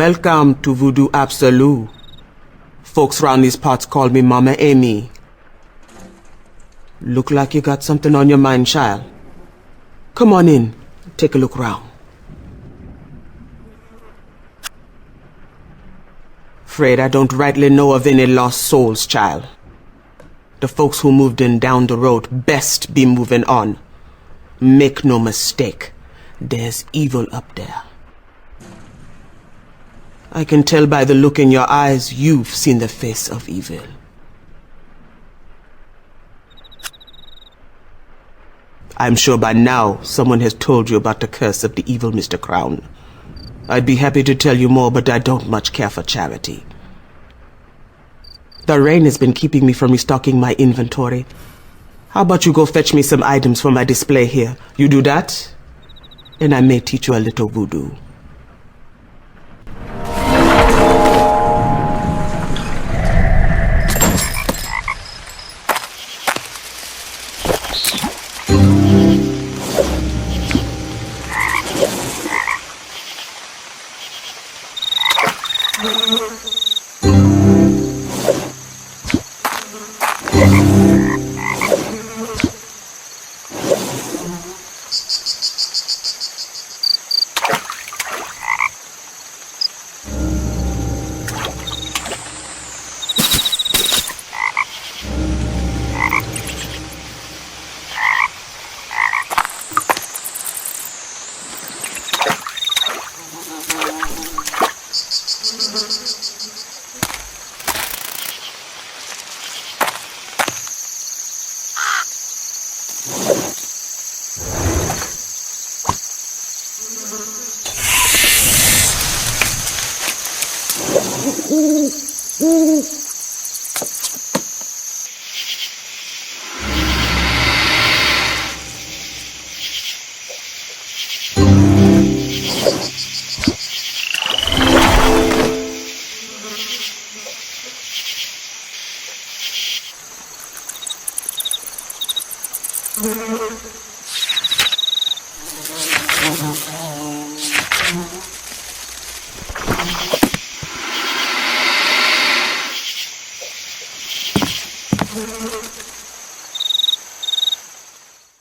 Welcome to Voodoo Absolute. Folks round these parts call me Mama Amy. Look like you got something on your mind, child. Come on in, take a look round. Afraid I don't rightly know of any lost souls, child. The folks who moved in down the road best be moving on. Make no mistake, there's evil up there. I can tell by the look in your eyes you've seen the face of evil. I'm sure by now someone has told you about the curse of the evil Mr. Crown. I'd be happy to tell you more, but I don't much care for charity. The rain has been keeping me from restocking my inventory. How about you go fetch me some items for my display here? You do that, and I may teach you a little voodoo.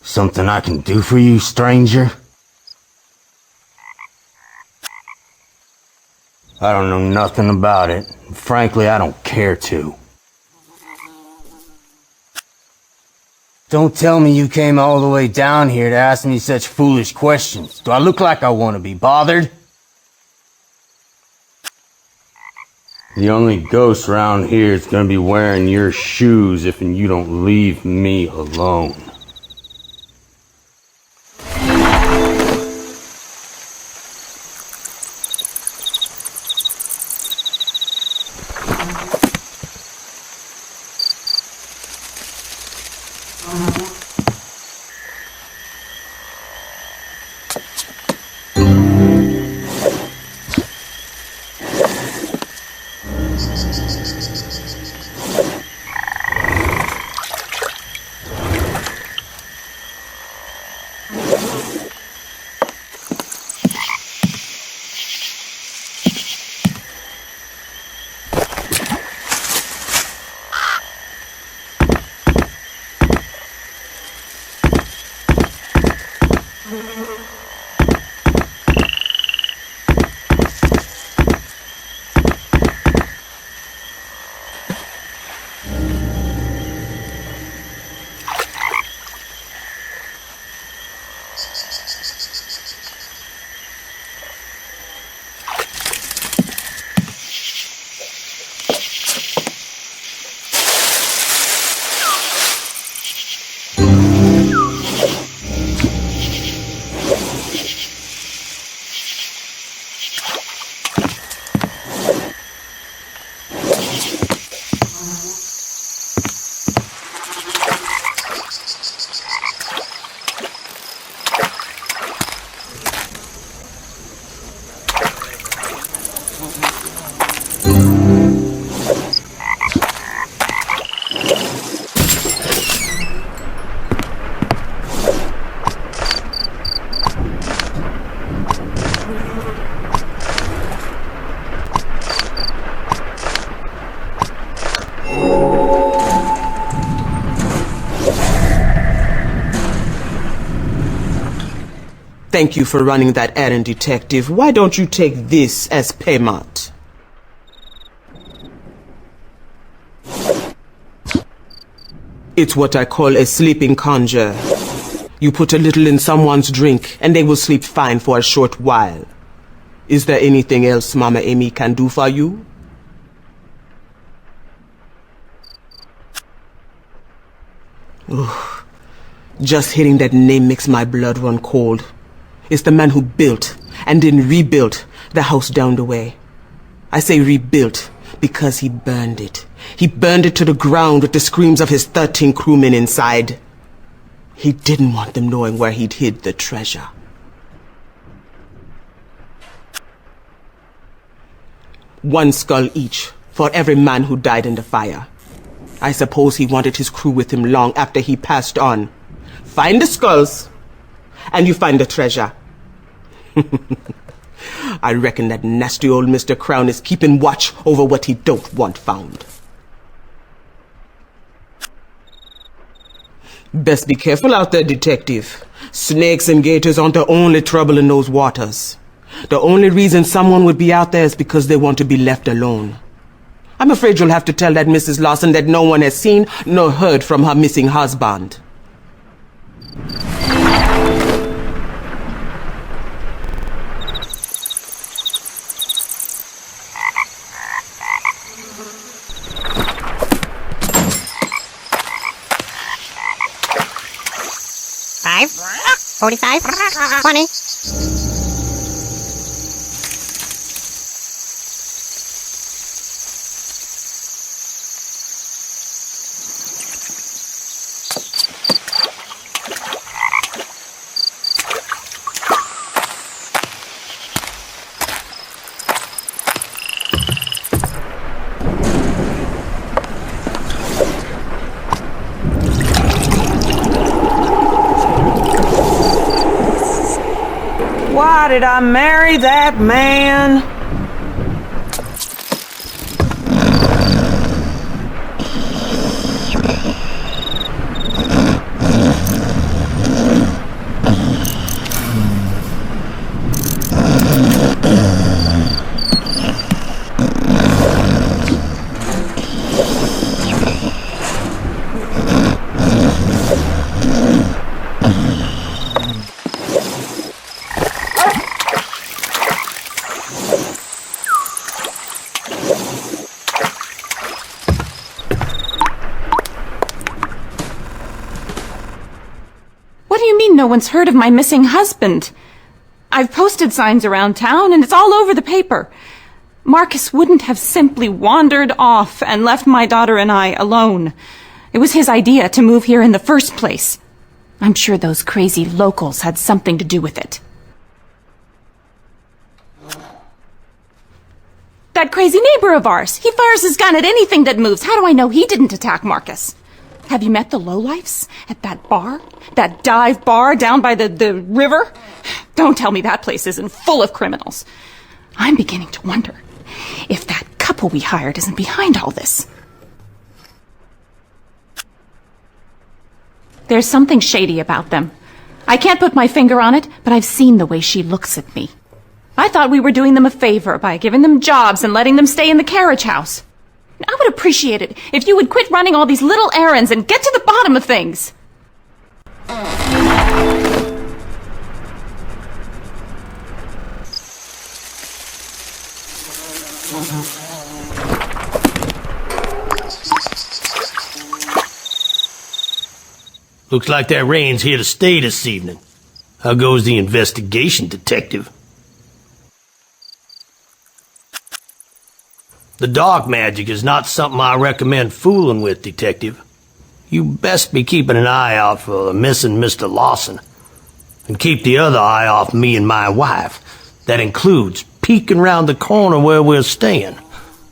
Something I can do for you, stranger? I don't know nothing about it. Frankly, I don't care to. Don't tell me you came all the way down here to ask me such foolish questions. Do I look like I want to be bothered? The only ghost around here is gonna be wearing your shoes if you don't leave me alone. Thank you for running that errand, Detective. Why don't you take this as payment? It's what I call a sleeping conjure. You put a little in someone's drink, and they will sleep fine for a short while. Is there anything else Mama Amy can do for you? Ooh, Just hearing that name makes my blood run cold. It's the man who built and then rebuilt the house down the way. I say rebuilt because he burned it. He burned it to the ground with the screams of his 13 crewmen inside. He didn't want them knowing where he'd hid the treasure. One skull each for every man who died in the fire. I suppose he wanted his crew with him long after he passed on. Find the skulls, and you find the treasure. I reckon that nasty old Mr. Crown is keeping watch over what he don't want found. Best be careful out there, detective. Snakes and gators aren't the only trouble in those waters. The only reason someone would be out there is because they want to be left alone. I'm afraid you'll have to tell that Mrs. Lawson that no one has seen nor heard from her missing husband. Five, 45, 20. Why did I marry that man? No one's heard of my missing husband. I've posted signs around town, and it's all over the paper. Marcus wouldn't have simply wandered off and left my daughter and I alone. It was his idea to move here in the first place. I'm sure those crazy locals had something to do with it. That crazy neighbor of ours, he fires his gun at anything that moves. How do I know he didn't attack Marcus? Have you met the lowlifes at that bar? That dive bar down by the river? Don't tell me that place isn't full of criminals. I'm beginning to wonder if that couple we hired isn't behind all this. There's something shady about them. I can't put my finger on it, but I've seen the way she looks at me. I thought we were doing them a favor by giving them jobs and letting them stay in the carriage house. I would appreciate it if you would quit running all these little errands and get to the bottom of things. Looks like that rain's here to stay this evening. How goes the investigation, detective? The dark magic is not something I recommend fooling with, detective. You best be keeping an eye out for the missing Mr. Lawson. And keep the other eye off me and my wife. That includes peeking round the corner where we're staying.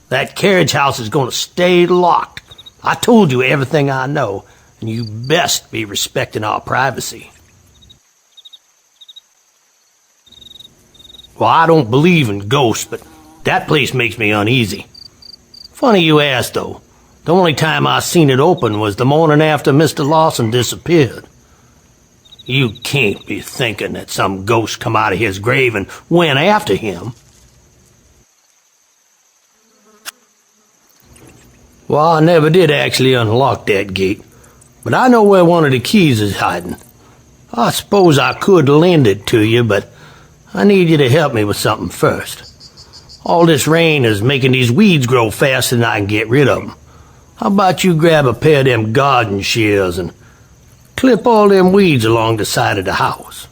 That carriage house is going to stay locked. I told you everything I know, and you best be respecting our privacy. Well, I don't believe in ghosts, but that place makes me uneasy. Funny you ask, though. The only time I seen it open was the morning after Mr. Lawson disappeared. You can't be thinking that some ghost come out of his grave and went after him. Well, I never did actually unlock that gate, but I know where one of the keys is hiding. I suppose I could lend it to you, but I need you to help me with something first. All this rain is making these weeds grow faster than I can get rid of them. How about you grab a pair of them garden shears and clip all them weeds along the side of the house.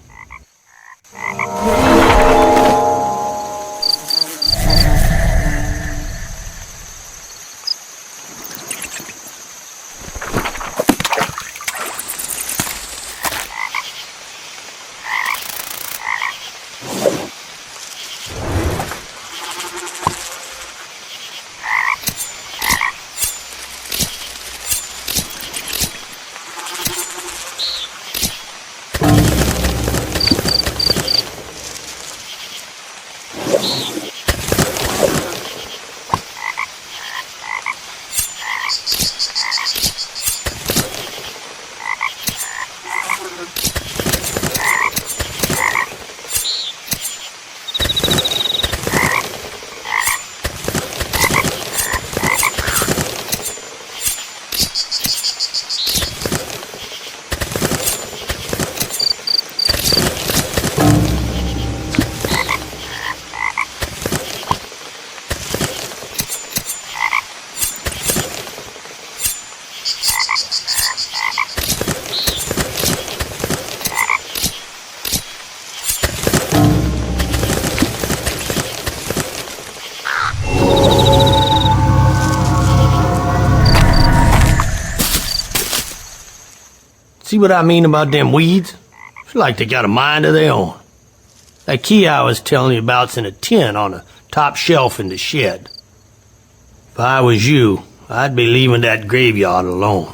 See what I mean about them weeds? It's like they got a mind of their own. That key I was telling you about's in a tin on the top shelf in the shed. If I was you, I'd be leaving that graveyard alone.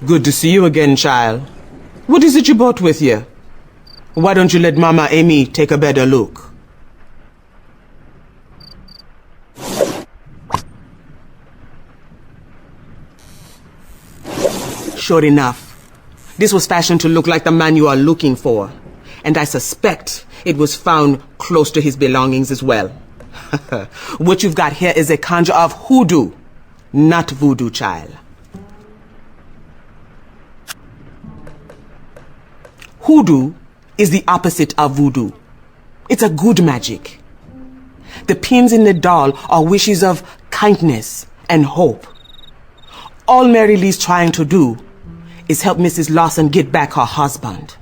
Good to see you again, child. What is it you brought with you? Why don't you let Mama Amy take a better look? Sure enough, this was fashioned to look like the man you are looking for. And I suspect it was found close to his belongings as well. What you've got here is a conjure of hoodoo, not voodoo, child. Hoodoo is the opposite of voodoo. It's a good magic. The pins in the doll are wishes of kindness and hope. All Mary Lee's trying to do is help Mrs. Lawson get back her husband.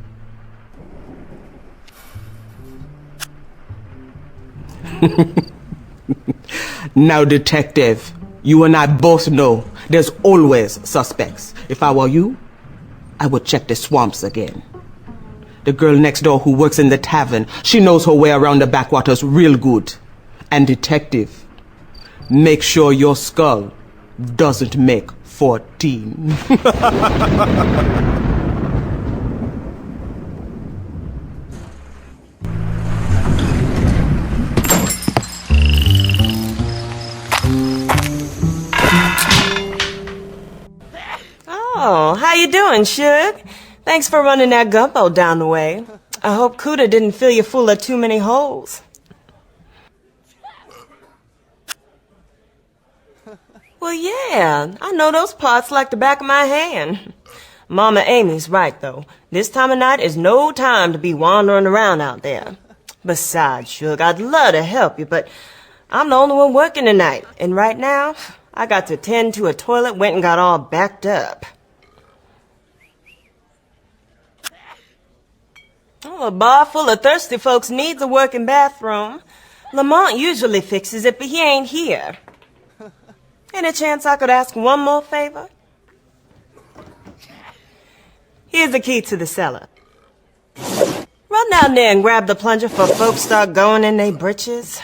Now, Detective, you and I both know there's always suspects. If I were you, I would check the swamps again. The girl next door who works in the tavern, she knows her way around the backwaters real good. And Detective, make sure your skull doesn't make 14. Oh, how you doing, Suge? Thanks for running that gumbo down the way. I hope Cuda didn't fill you full of too many holes. Well, yeah, I know those parts like the back of my hand. Mama Amy's right, though. This time of night is no time to be wandering around out there. Besides, Suge, I'd love to help you, but I'm the only one working tonight. And right now, I got to tend to a toilet, went and got all backed up. Oh, a bar full of thirsty folks needs a working bathroom. Lamont usually fixes it, but he ain't here. Any chance I could ask one more favor? Here's the key to the cellar. Run down there and grab the plunger before folks start going in their britches.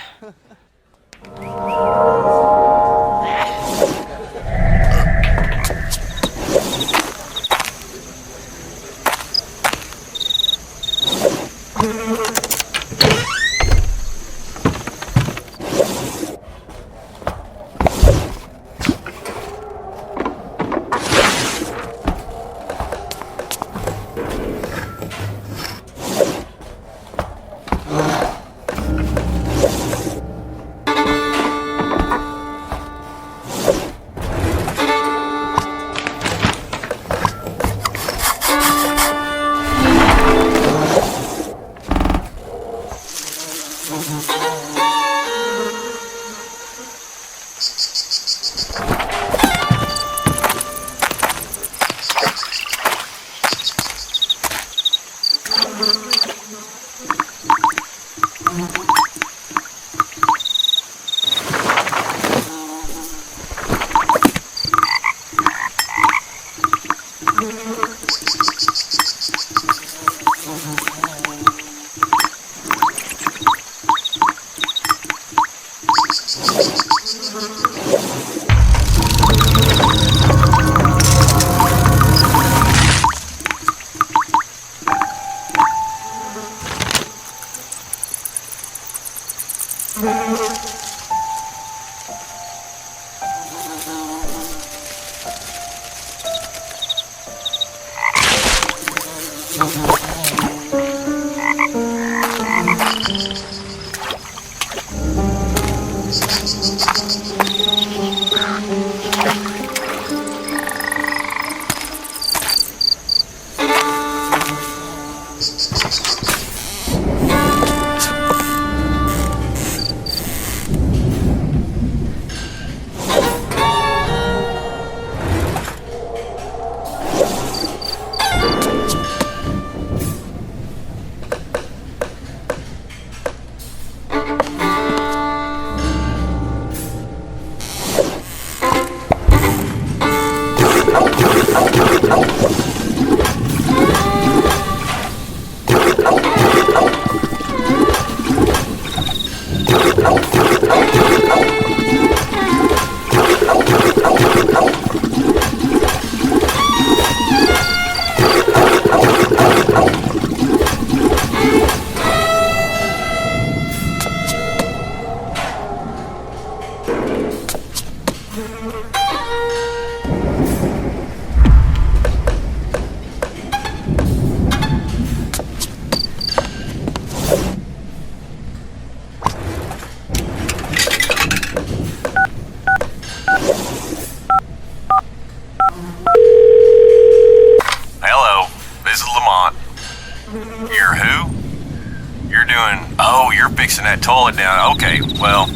fixing that toilet down. Okay, well,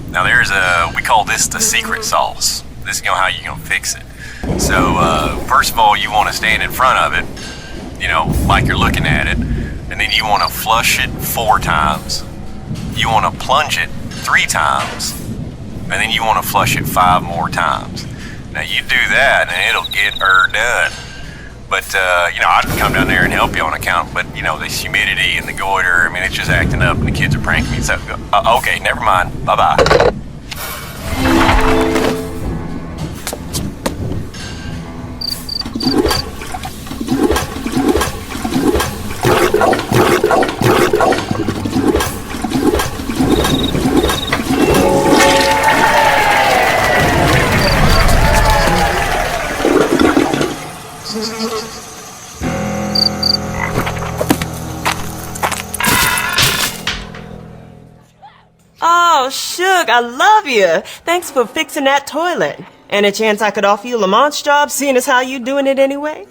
now we call this the secret sauce. This is how you're gonna fix it. So, first of all, you want to stand in front of it, like you're looking at it, and then you want to flush it 4 times. You want to plunge it 3 times, and then you want to flush it 5 more times. Now, you do that, and it'll get her done. But, I'd come down there and help you on account, but, this humidity and the goiter, it's just acting up, and the kids are pranking me. So, okay, never mind. Bye-bye. Oh, Suge, I love you. Thanks for fixing that toilet. Any chance I could offer you Lamont's job, seeing as how you doing it anyway?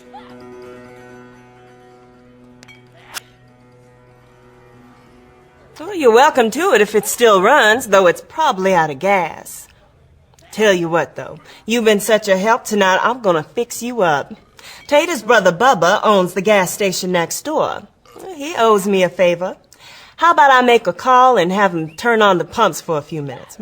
Well, you're welcome to it if it still runs, though it's probably out of gas. Tell you what, though, you've been such a help tonight, I'm gonna fix you up. Tater's brother Bubba owns the gas station next door. He owes me a favor. How about I make a call and have him turn on the pumps for a few minutes?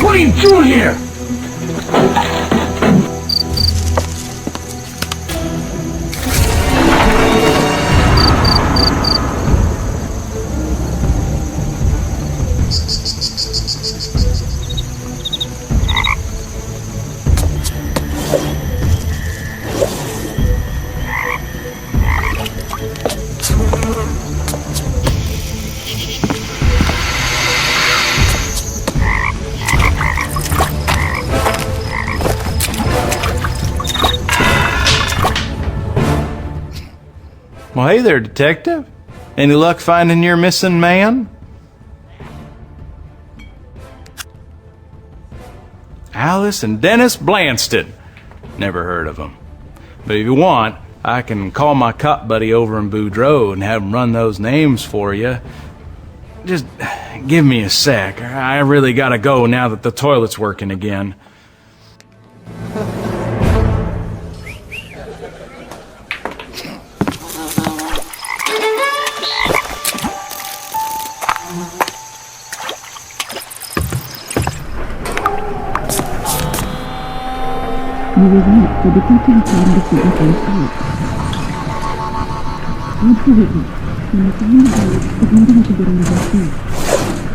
What are you doing here? Well, hey there, detective. Any luck finding your missing man? Alice and Dennis Blanston. Never heard of them. But if you want, I can call my cop buddy over in Boudreaux and have him run those names for you. Just give me a sec. I really gotta go now that the toilet's working again. You will meet the detective friend of the different out. Absolutely. When you find the boat, the building to get on the street.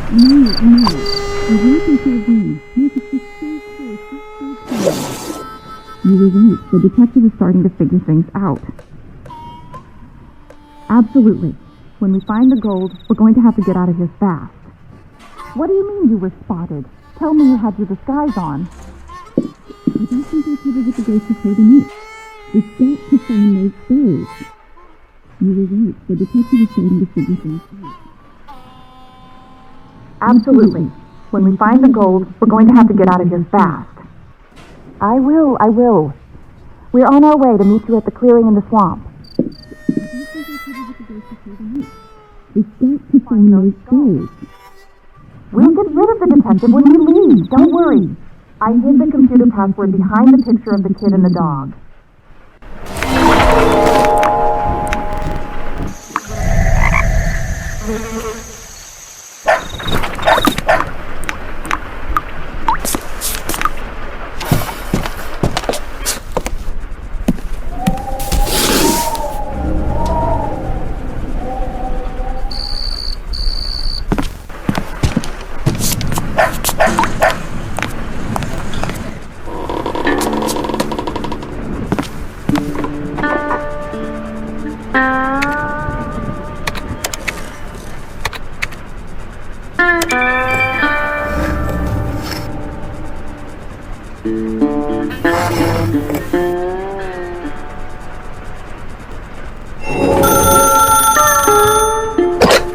I know. I will take care of you. Make it so close. You were right. The detective is starting to figure things out. Absolutely. When we find the gold, we're going to have to get out of here fast. What do you mean you were spotted? Tell me you had your disguise on. I don't think I covered with the ghost of holding it. We've got to find those gold. You were right. The detective is starting to figure things out. Absolutely. When we find the gold, we're going to have to get out of here fast. I will. We're on our way to meet you at the clearing in the swamp. We've got to find those gold. We'll get rid of the detective when you leave. Don't worry. I hid the computer password behind the picture of the kid and the dog.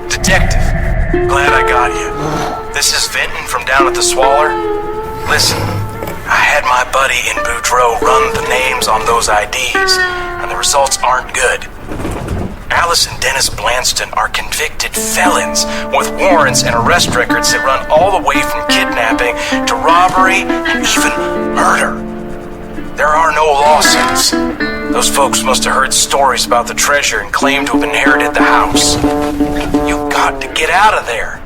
Detective, glad I got you. This is Vinton from down at the Swaller. Listen, I had my buddy in Boudreaux run the names on those IDs, and the results aren't good. Alice and Dennis Blanston are convicted felons with warrants and arrest records that run all the way from kidnapping to robbery and even murder. There are no lawsuits. Those folks must have heard stories about the treasure and claimed to have inherited the house. You got to get out of there.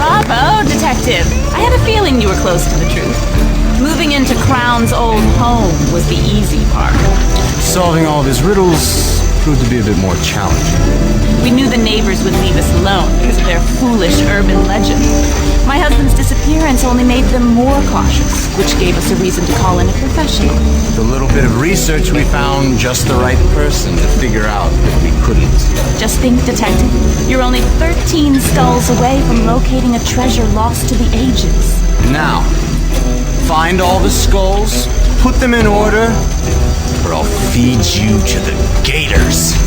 Bravo, Detective. I had a feeling you were close to the truth. Moving into Crown's old home was the easy part. Solving all of his riddles proved to be a bit more challenging. We knew the neighbors would leave us alone because of their foolish urban legend. My husband's disappearance only made them more cautious, which gave us a reason to call in a professional. With a little bit of research, we found just the right person to figure out that we couldn't. Just think, Detective, you're only 13 skulls away from locating a treasure lost to the ages. Now, find all the skulls, put them in order, or I'll feed you to the gators.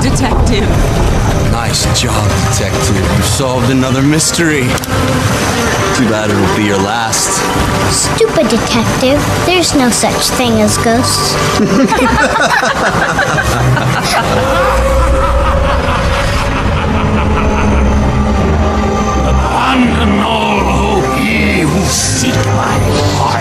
Detective. Nice job, Detective. You solved another mystery. Too bad it'll be your last. Stupid detective. There's no such thing as ghosts. Abandon all hope, ye who seek my heart.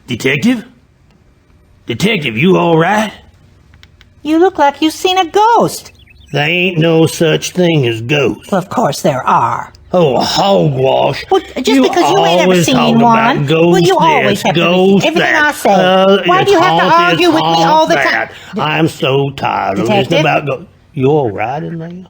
Detective? Detective, you all right? You look like you've seen a ghost. There ain't no such thing as ghosts. Well, of course there are. Oh, hogwash. Well, just because you ain't ever seen one, well, you always have to believe everything I say. Why do you have to argue with me all the time? I'm so tired of listening about ghosts. You all right in there?